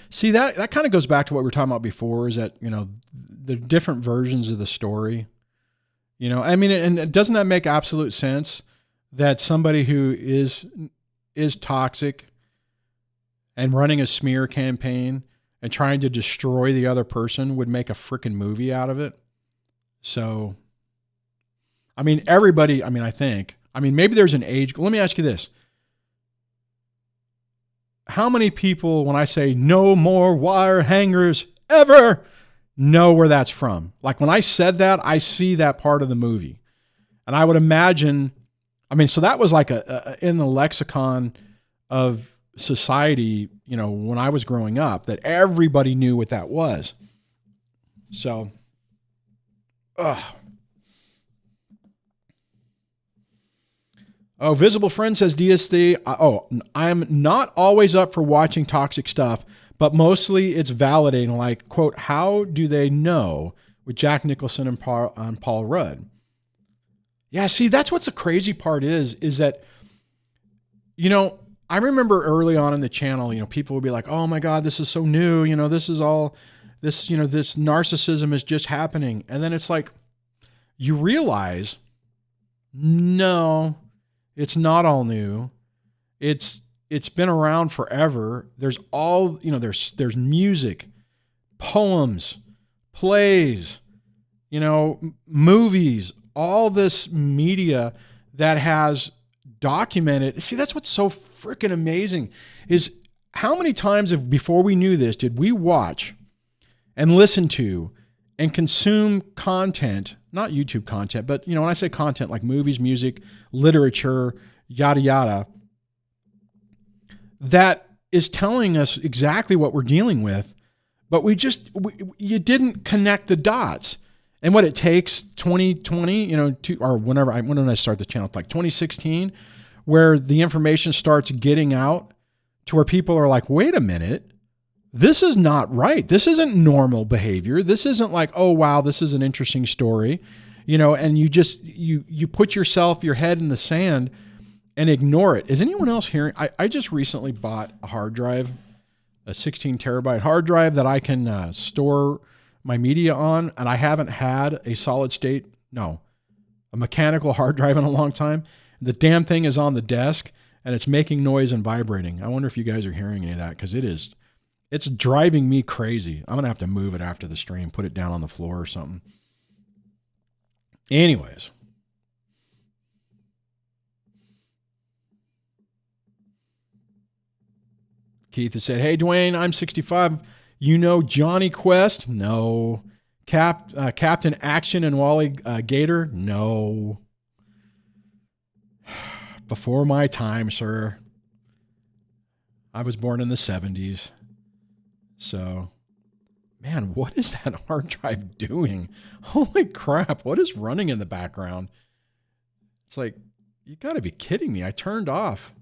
[SPEAKER 2] See, that kind of goes back to what we were talking about before, is that, the different versions of the story, and doesn't that make absolute sense that somebody who is toxic and running a smear campaign and trying to destroy the other person would make a freaking movie out of it. So, I mean, everybody, maybe there's an age. Let me ask you this. How many people, when I say no more wire hangers ever, know where that's from? Like when I said that, I see that part of the movie. And I would imagine, so that was like in the lexicon of society, when I was growing up, that everybody knew what that was. So, Oh, Visible Friend says DSD. I'm not always up for watching toxic stuff, but mostly it's validating. Like, quote, how do they know with Jack Nicholson and Paul Rudd? Yeah, see, that's what's the crazy part is that, I remember early on in the channel, people would be like, oh my God, this is so new. This is all this, this narcissism is just happening. And then it's like, you realize, no, it's not all new. It's been around forever. There's all, there's music, poems, plays, movies, all this media that has documented. See, that's what's so freaking amazing is how many times before we knew this, did we watch and listen to and consume content, not YouTube content, but when I say content, like movies, music, literature, yada, yada, that is telling us exactly what we're dealing with, but you didn't connect the dots. And what it takes, 2020, or when did I start the channel? Like 2016, where the information starts getting out to where people are like, wait a minute, this is not right. This isn't normal behavior. This isn't like, oh, wow, this is an interesting story, and you put your head in the sand and ignore it. Is anyone else hearing? I just recently bought a hard drive, a 16 terabyte hard drive that I can store my media on, and I haven't had a mechanical hard drive in a long time. The damn thing is on the desk and it's making noise and vibrating. I wonder if you guys are hearing any of that, because it's driving me crazy. I'm going to have to move it after the stream, put it down on the floor or something. Anyways. Keith has said, hey, Duane, I'm 65. Johnny Quest? No. Captain Action and Wally Gator? No. Before my time, sir. I was born in the 70s. So, man, what is that hard drive doing? Holy crap, what is running in the background? It's like, you got to be kidding me. I turned off.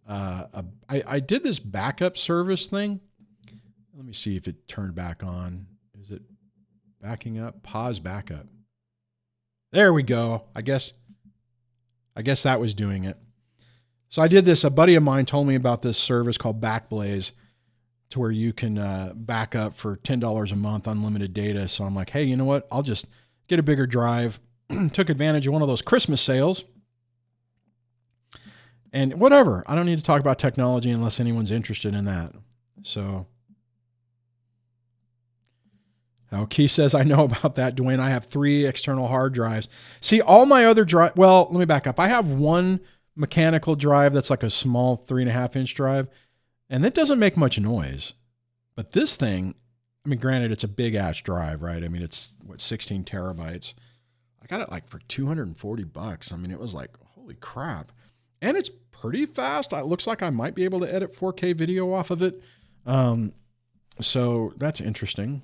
[SPEAKER 2] I did this backup service thing. Let me see if it turned back on. Is it backing up? Pause backup. There we go. I guess that was doing it. So I did this. A buddy of mine told me about this service called Backblaze, to where you can back up for $10 a month, unlimited data. So I'm like, hey, you know what? I'll just get a bigger drive. Took advantage of one of those Christmas sales. And whatever. I don't need to talk about technology unless anyone's interested in that. So, Keith says, I know about that, Duane. I have 3 external hard drives. See, all my other drive. Well, let me back up. I have one mechanical drive that's like a small 3.5-inch drive, and that doesn't make much noise. But this thing, granted, it's a big ass drive, right? It's 16 terabytes. I got it like for $240. It was like, holy crap. And it's pretty fast. It looks like I might be able to edit 4K video off of it. So that's interesting.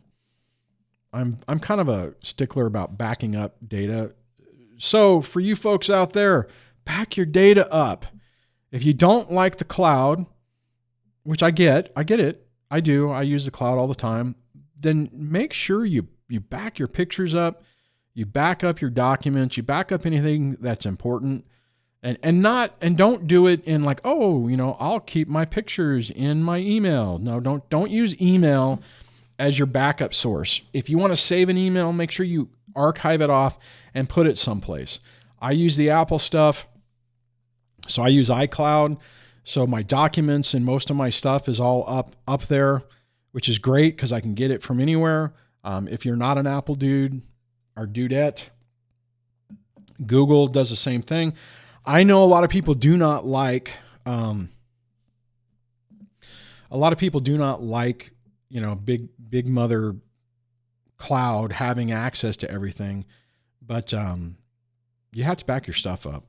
[SPEAKER 2] I'm kind of a stickler about backing up data. So for you folks out there, back your data up. If you don't like the cloud, which I get it. I do. I use the cloud all the time. Then make sure you back your pictures up, you back up your documents, you back up anything that's important. And don't do it in like, I'll keep my pictures in my email. No, don't use email as your backup source. If you want to save an email, make sure you archive it off and put it someplace. I use the Apple stuff, so I use iCloud. So my documents and most of my stuff is all up there which is great because I can get it from anywhere. If you're not an Apple dude or dudette, Google does the same thing. I know a lot of people do not like, big mother cloud having access to everything, but you have to back your stuff up.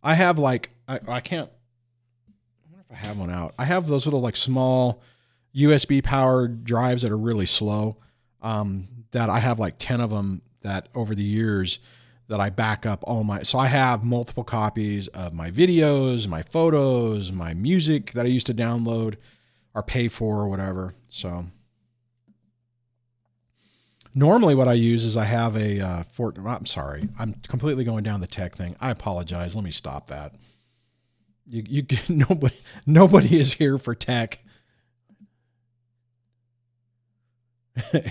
[SPEAKER 2] I have I can't, I wonder if I have one out. I have those little small USB powered drives that are really slow, that I have 10 of them that over the years that I back up so I have multiple copies of my videos, my photos, my music that I used to download or pay for or whatever. So normally what I use is I have I'm sorry, I'm completely going down the tech thing. I apologize. Let me stop that. Nobody is here for tech.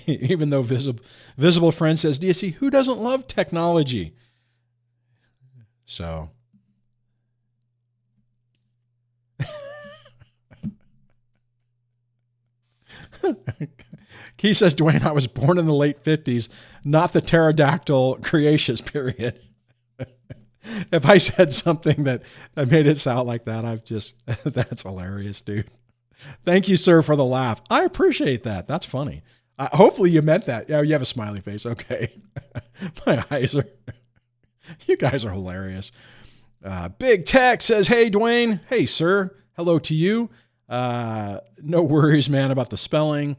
[SPEAKER 2] Even though Visible Friend says, DSC, who doesn't love technology? So Key says, Duane, I was born in the late 50s, not the pterodactyl Cretaceous period. If I said something that made it sound like that, that's hilarious, dude. Thank you, sir, for the laugh. I appreciate that. That's funny. Hopefully you meant that. Yeah, you have a smiley face. Okay. My eyes are, you guys are hilarious. Big Tech says, hey, Duane. Hey, sir. Hello to you. No worries, man, about the spelling.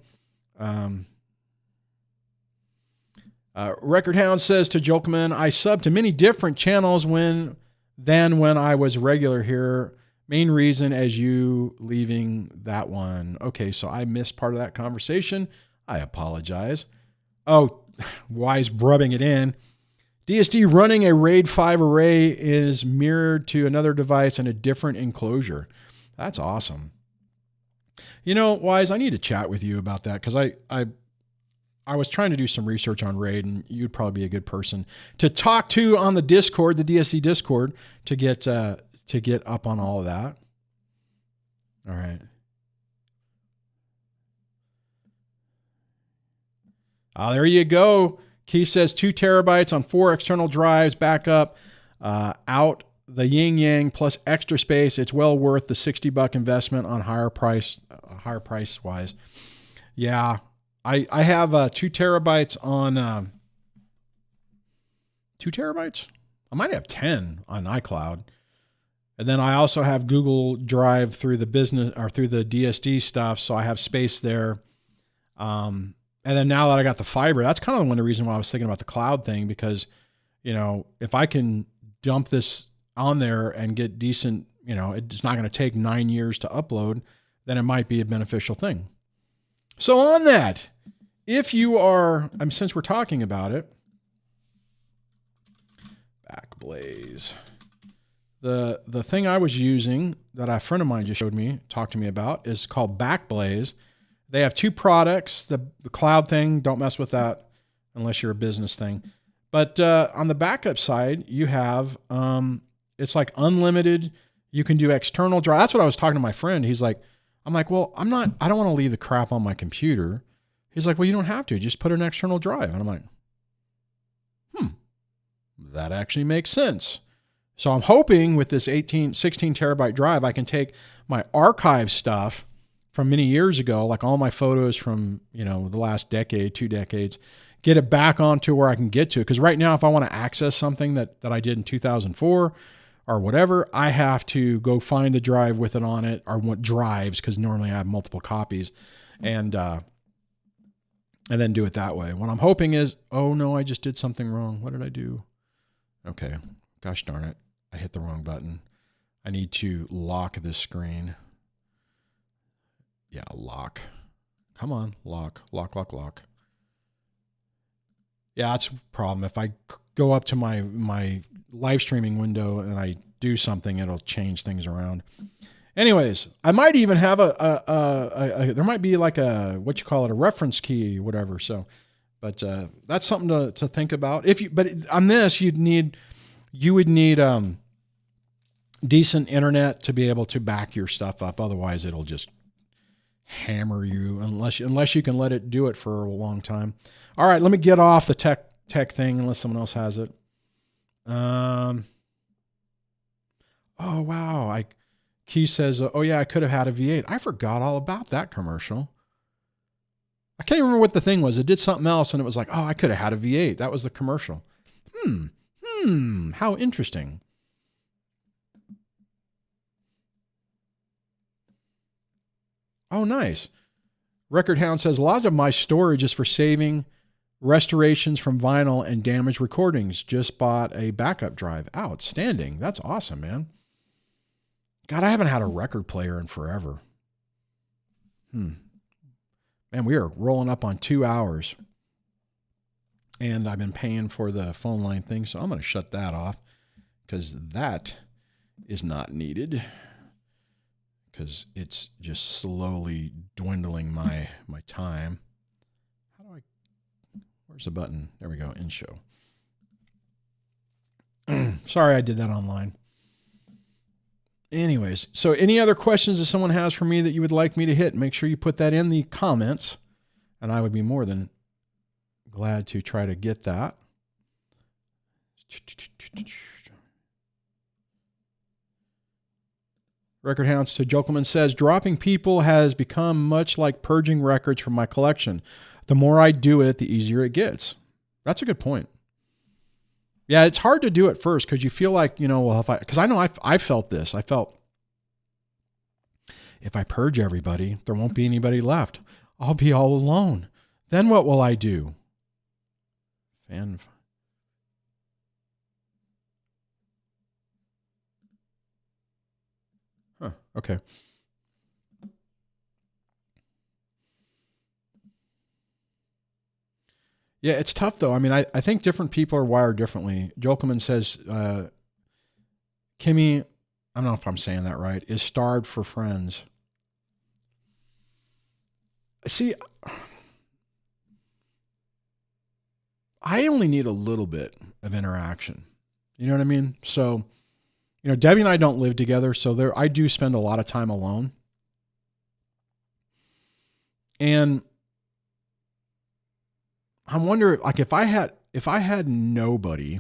[SPEAKER 2] Record Hound says to Jolkman, I sub to many different channels than when I was regular here. Main reason as you leaving that one. Okay, so I missed part of that conversation. I apologize. Oh, Wise rubbing it in. DSD running a RAID 5 array is mirrored to another device in a different enclosure. That's awesome. You know, Wise, I need to chat with you about that because I was trying to do some research on RAID, and you'd probably be a good person to talk to on the Discord, the DSD Discord, to get up on all of that. All right. There you go. Key says 2 terabytes on 4 external drives, backup, out the yin yang plus extra space. It's well worth the $60 investment on higher price wise. Yeah. I have 2 terabytes on 2 terabytes. I might have 10 on iCloud. And then I also have Google Drive through the business or through the DSD stuff. So I have space there. And then now that I got the fiber, that's kind of one of the reasons why I was thinking about the cloud thing, because, you know, if I can dump this on there and get decent, you know, it's not going to take 9 years to upload, then it might be a beneficial thing. So on that, if you are, since we're talking about it, Backblaze, the thing I was using that a friend of mine just talked to me about is called Backblaze. They have 2 products. The cloud thing, don't mess with that unless you're a business thing. But on the backup side, you have, it's like unlimited. You can do external drive. That's what I was talking to my friend. He's like, I'm like, well, I don't want to leave the crap on my computer. He's like, well, you don't have to. Just put an external drive. And I'm like, that actually makes sense. So I'm hoping with this 16 terabyte drive, I can take my archive stuff from many years ago, like all my photos from, you know, the last decade, 2 decades, get it back onto where I can get to it. Because right now, if I want to access something that I did in 2004 or whatever, I have to go find the drive with it on it, or what drives, because normally I have multiple copies, and then do it that way. What I'm hoping is, oh no, I just did something wrong. What did I do? Okay, gosh darn it. I hit the wrong button. I need to lock this screen. Yeah, lock. Come on, lock. Yeah, that's a problem. If I go up to my live streaming window and I do something, it'll change things around. Anyways, I might even have there might be like a reference key, whatever. So, but that's something to think about. But on this, you would need decent internet to be able to back your stuff up. Otherwise, it'll just hammer you unless you can let it do it for a long time. All right, let me get off the tech thing unless someone else has it. Oh wow, Key says, oh yeah, I could have had a V8. I forgot all about that commercial. I can't even remember what the thing was. It did something else, and it was like, oh, I could have had a V8. That was the commercial. How interesting. Oh, nice. Record Hound says, a lot of my storage is for saving restorations from vinyl and damaged recordings. Just bought a backup drive. Outstanding. That's awesome, man. God, I haven't had a record player in forever. Man, we are rolling up on 2 hours. And I've been paying for the phone line thing, so I'm going to shut that off because that is not needed. Because it's just slowly dwindling my time. How do where's the button? There we go, in show. Sorry I did that online. Anyways, so any other questions that someone has for me that you would like me to hit, make sure you put that in the comments, and I would be more than glad to try to get that. Record Hounds to Jokelman says, dropping people has become much like purging records from my collection. The more I do it, the easier it gets. That's a good point. Yeah, it's hard to do it first because you feel like, well, because I know I've felt this. I felt if I purge everybody, there won't be anybody left. I'll be all alone. Then what will I do? Okay. Yeah, it's tough though. I mean, I think different people are wired differently. Jokelman says, Kimmy, I don't know if I'm saying that right, is starved for friends. See, I only need a little bit of interaction. You know what I mean? So, Debbie and I don't live together, so I do spend a lot of time alone. And I wonder, like, if I had nobody,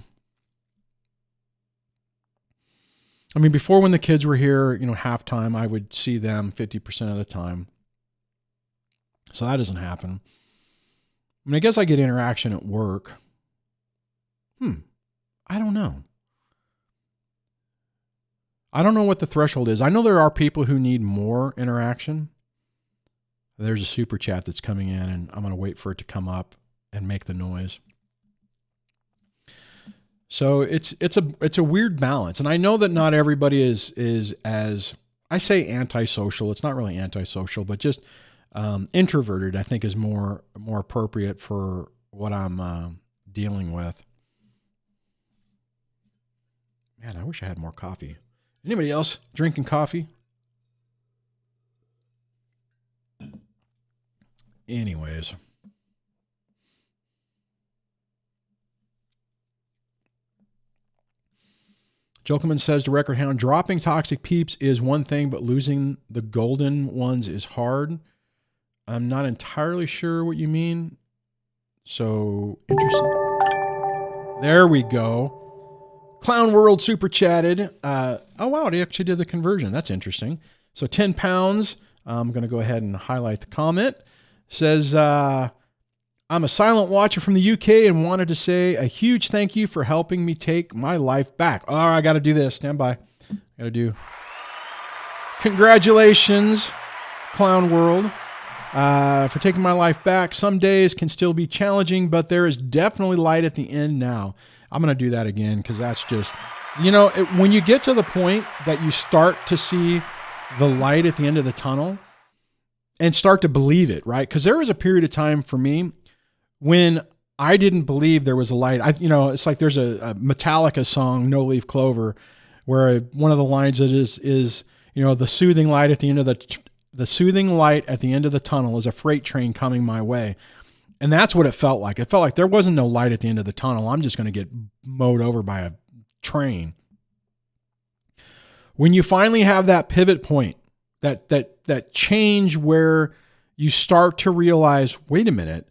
[SPEAKER 2] I mean, before when the kids were here, halftime, I would see them 50% of the time. So that doesn't happen. I mean, I guess I get interaction at work. I don't know. I don't know what the threshold is. I know there are people who need more interaction. There's a super chat that's coming in, and I'm going to wait for it to come up and make the noise. So it's a weird balance. And I know that not everybody is as, I say antisocial. It's not really antisocial, but just introverted, I think, is more appropriate for what I'm dealing with. Man, I wish I had more coffee. Anybody else drinking coffee? Anyways. Jokelman says to Record Hound, dropping toxic peeps is one thing, but losing the golden ones is hard. I'm not entirely sure what you mean. So, interesting. There we go. Clown World super chatted. Oh, wow, they actually did the conversion. That's interesting. So 10 pounds. I'm going to go ahead and highlight the comment. Says, I'm a silent watcher from the UK and wanted to say a huge thank you for helping me take my life back. Oh, I got to do this. Stand by. Got to do. Congratulations, Clown World, for taking my life back. Some days can still be challenging, but there is definitely light at the end now. I'm going to do that again because that's just, when you get to the point that you start to see the light at the end of the tunnel and start to believe it, right? Because there was a period of time for me when I didn't believe there was a light. It's like there's a Metallica song, No Leaf Clover, where one of the lines that is the soothing light at the end of the soothing light at the end of the tunnel is a freight train coming my way. And that's what it felt like. It felt like there wasn't no light at the end of the tunnel. I'm just going to get mowed over by a train. When you finally have that pivot point, that that change where you start to realize, wait a minute,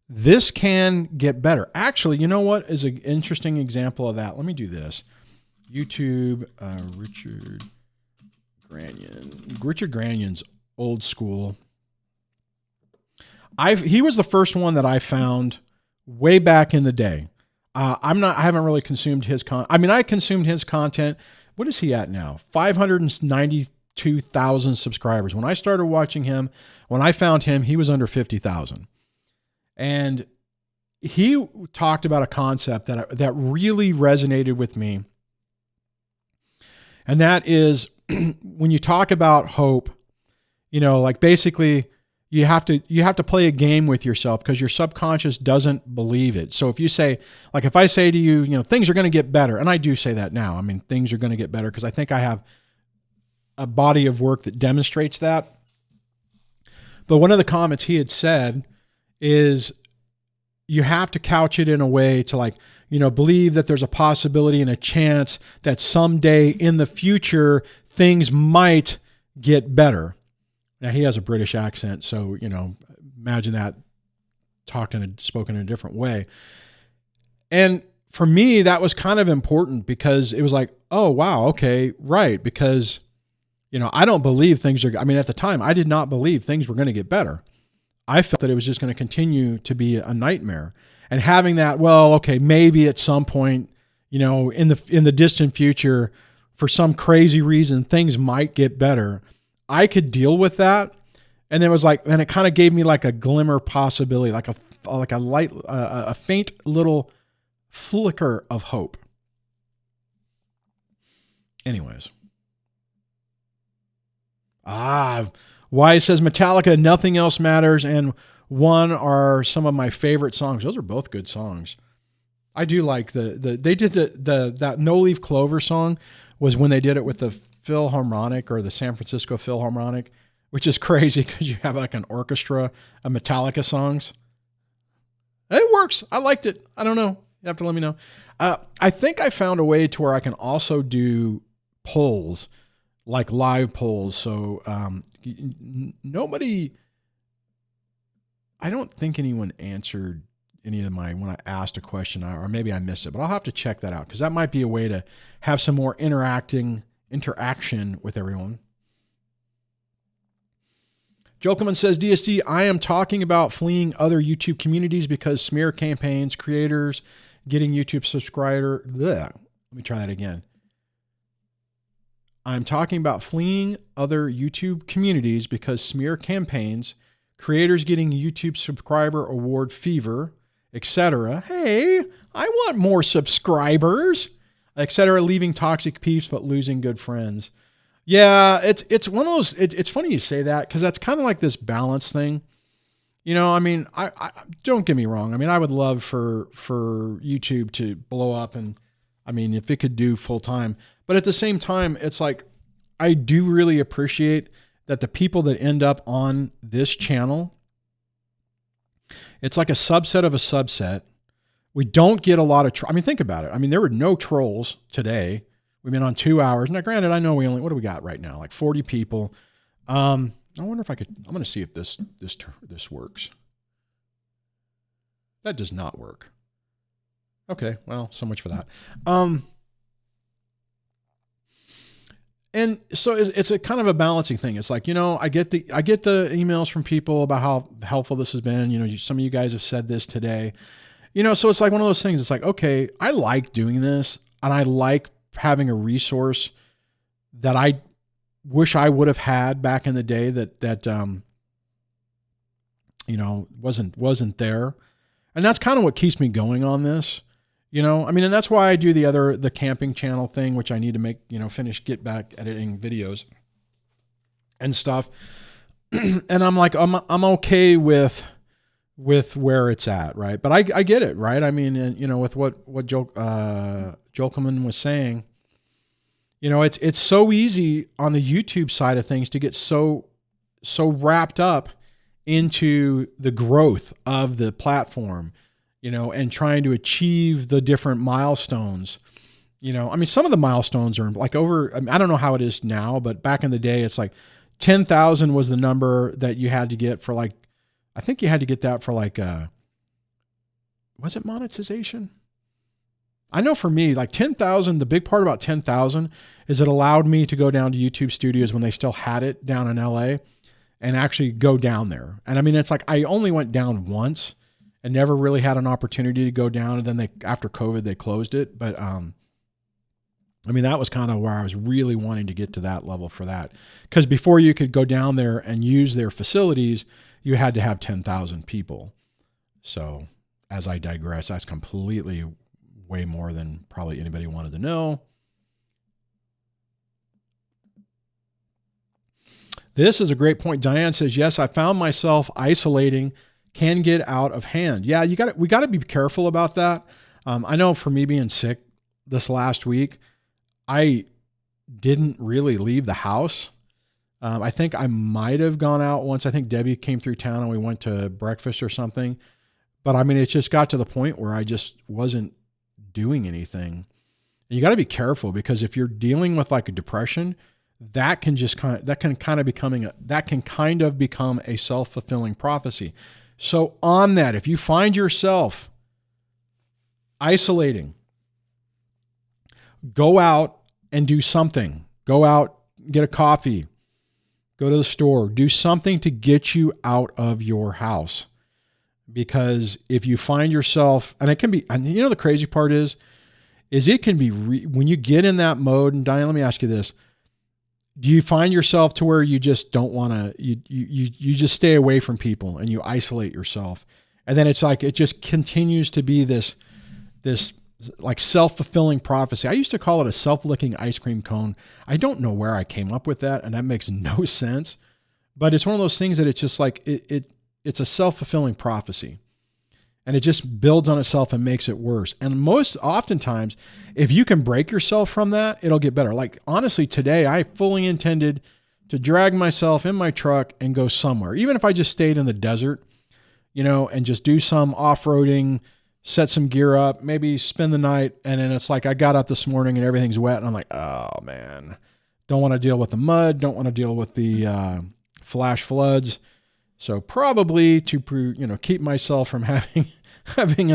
[SPEAKER 2] this can get better. Actually, you know what is an interesting example of that? Let me do this. YouTube, Richard Granyon. Richard Granyon's old school. He was the first one that I found way back in the day. I haven't really consumed his content. I mean, I consumed his content. What is he at now? 592,000 subscribers. When I started watching him, when I found him, he was under 50,000. And he talked about a concept that really resonated with me. And that is when you talk about hope, like basically you have to play a game with yourself because your subconscious doesn't believe it. So if you say, like if I say to you, things are going to get better, and I do say that now, I mean, things are going to get better because I think I have a body of work that demonstrates that. But one of the comments he had said is you have to couch it in a way to believe that there's a possibility and a chance that someday in the future, things might get better. Now he has a British accent, so, imagine that spoken in a different way. And for me, that was kind of important because it was like, oh, wow, okay, right. Because, I don't believe at the time, I did not believe things were going to get better. I felt that it was just going to continue to be a nightmare. And having that, well, okay, maybe at some point, in the distant future, for some crazy reason, things might get better. I could deal with that. And it kind of gave me like a glimmer possibility, like a light, a faint little flicker of hope. Anyways. Wise says Metallica, Nothing Else Matters, and One are some of my favorite songs. Those are both good songs. I do like they did that No Leaf Clover song was when they did it with the Philharmonic or the San Francisco Philharmonic, which is crazy because you have like an orchestra of Metallica songs. It works. I liked it. I don't know. You have to let me know. I think I found a way to where I can also do polls, like live polls. So I don't think anyone answered any of when I asked a question, or maybe I missed it, but I'll have to check that out because that might be a way to have some more interaction with everyone. Jolkeman says, DSD, I am talking about fleeing other YouTube communities because smear campaigns, creators, getting YouTube subscriber. Let me try that again. I'm talking about fleeing other YouTube communities because smear campaigns, creators getting YouTube subscriber award fever, etc. Hey, I want more subscribers, etc. Leaving toxic peeps but losing good friends. Yeah, it's one of those. It's funny you say that because that's kind of like this balance thing. I don't get me wrong. I mean, I would love for YouTube to blow up, and if it could do full time. But at the same time, it's like I do really appreciate that the people that end up on this channel, it's like a subset of a subset. We don't get a lot of, think about it. There were no trolls today. We've been on 2 hours. Now, granted, I know what do we got right now? Like 40 people. I wonder if I'm going to see if this works. That does not work. Okay. Well, so much for that. And so it's a kind of a balancing thing. It's like, I get the emails from people about how helpful this has been. Some of you guys have said this today, so it's like one of those things. It's like, okay, I like doing this and I like having a resource that I wish I would have had back in the day that wasn't there. And that's kind of what keeps me going on this. And that's why I do the camping channel thing, which I need to make, get back editing videos and stuff. And I'm like, I'm okay with where it's at. Right. But I get it. Right. With what Jolkeman was saying, it's so easy on the YouTube side of things to get so wrapped up into the growth of the platform, and trying to achieve the different milestones. Some of the milestones are like over, I don't know how it is now, but back in the day, it's like 10,000 was the number that you had to get for like, I think you had to get that for like, was it monetization? I know for me, like 10,000, the big part about 10,000 is it allowed me to go down to YouTube Studios when they still had it down in LA and actually go down there. And I mean, it's like, I only went down once and never really had an opportunity to go down. And then after COVID, they closed it. But, I mean, that was kind of where I was really wanting to get to that level for that. Because before you could go down there and use their facilities, you had to have 10,000 people. So as I digress, that's completely way more than probably anybody wanted to know. This is a great point. Diane says, yes, I found myself isolating can get out of hand. Yeah, we got to be careful about that. I know for me being sick this last week, I didn't really leave the house. I think I might have gone out once. I think Debbie came through town and we went to breakfast or something. But I mean, it just got to the point where I just wasn't doing anything. And you got to be careful, because if you're dealing with like a depression, that can kind of become a self-fulfilling prophecy. So on that, if you find yourself isolating, go out and do something. Go out, get a coffee, go to the store, do something to get you out of your house. Because if you find yourself, and it can be, and you know, the crazy part is it can be, when you get in that mode, and Diane, let me ask you this. Do you find yourself to where you just don't want to, you just stay away from people and you isolate yourself? And then it's like, it just continues to be this like self-fulfilling prophecy. I used to call it a self-licking ice cream cone. I don't know where I came up with that, and that makes no sense, but it's one of those things that it's just like, it's a self-fulfilling prophecy, and it just builds on itself and makes it worse. And most oftentimes, if you can break yourself from that, it'll get better. Like honestly, today I fully intended to drag myself in my truck and go somewhere, even if I just stayed in the desert, you know, and just do some off-roading, set some gear up, maybe spend the night. And then it's like, I got up this morning and everything's wet. And I'm like, oh man, don't want to deal with the mud. Don't want to deal with the flash floods. So probably to, you know, keep myself from having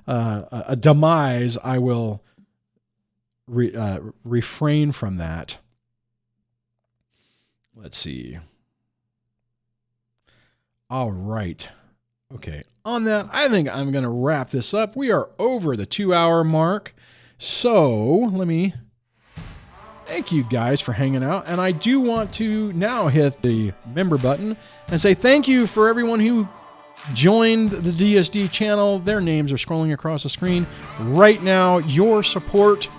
[SPEAKER 2] a demise, I will refrain from that. Let's see. All right. Okay. On that, I think I'm going to wrap this up. We are over the 2-hour mark. So let me thank you guys for hanging out. And I do want to now hit the member button and say thank you for everyone who joined the DSD channel. Their names are scrolling across the screen right now. Your support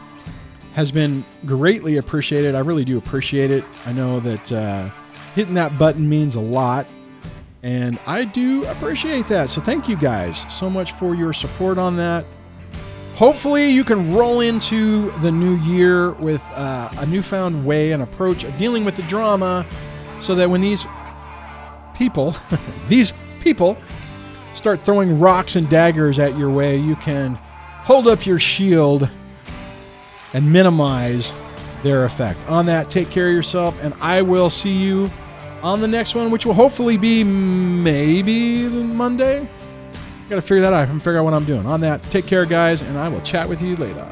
[SPEAKER 2] has been greatly appreciated. I really do appreciate it. I know that hitting that button means a lot, and I do appreciate that. So thank you guys so much for your support on that. Hopefully you can roll into the new year with a newfound way and approach of dealing with the drama, so that when these people start throwing rocks and daggers at your way, you can hold up your shield and minimize their effect. On that, take care of yourself, and I will see you on the next one, which will hopefully be maybe Monday. Got to figure that out. I haven't figured out what I'm doing. On that, take care, guys, and I will chat with you later.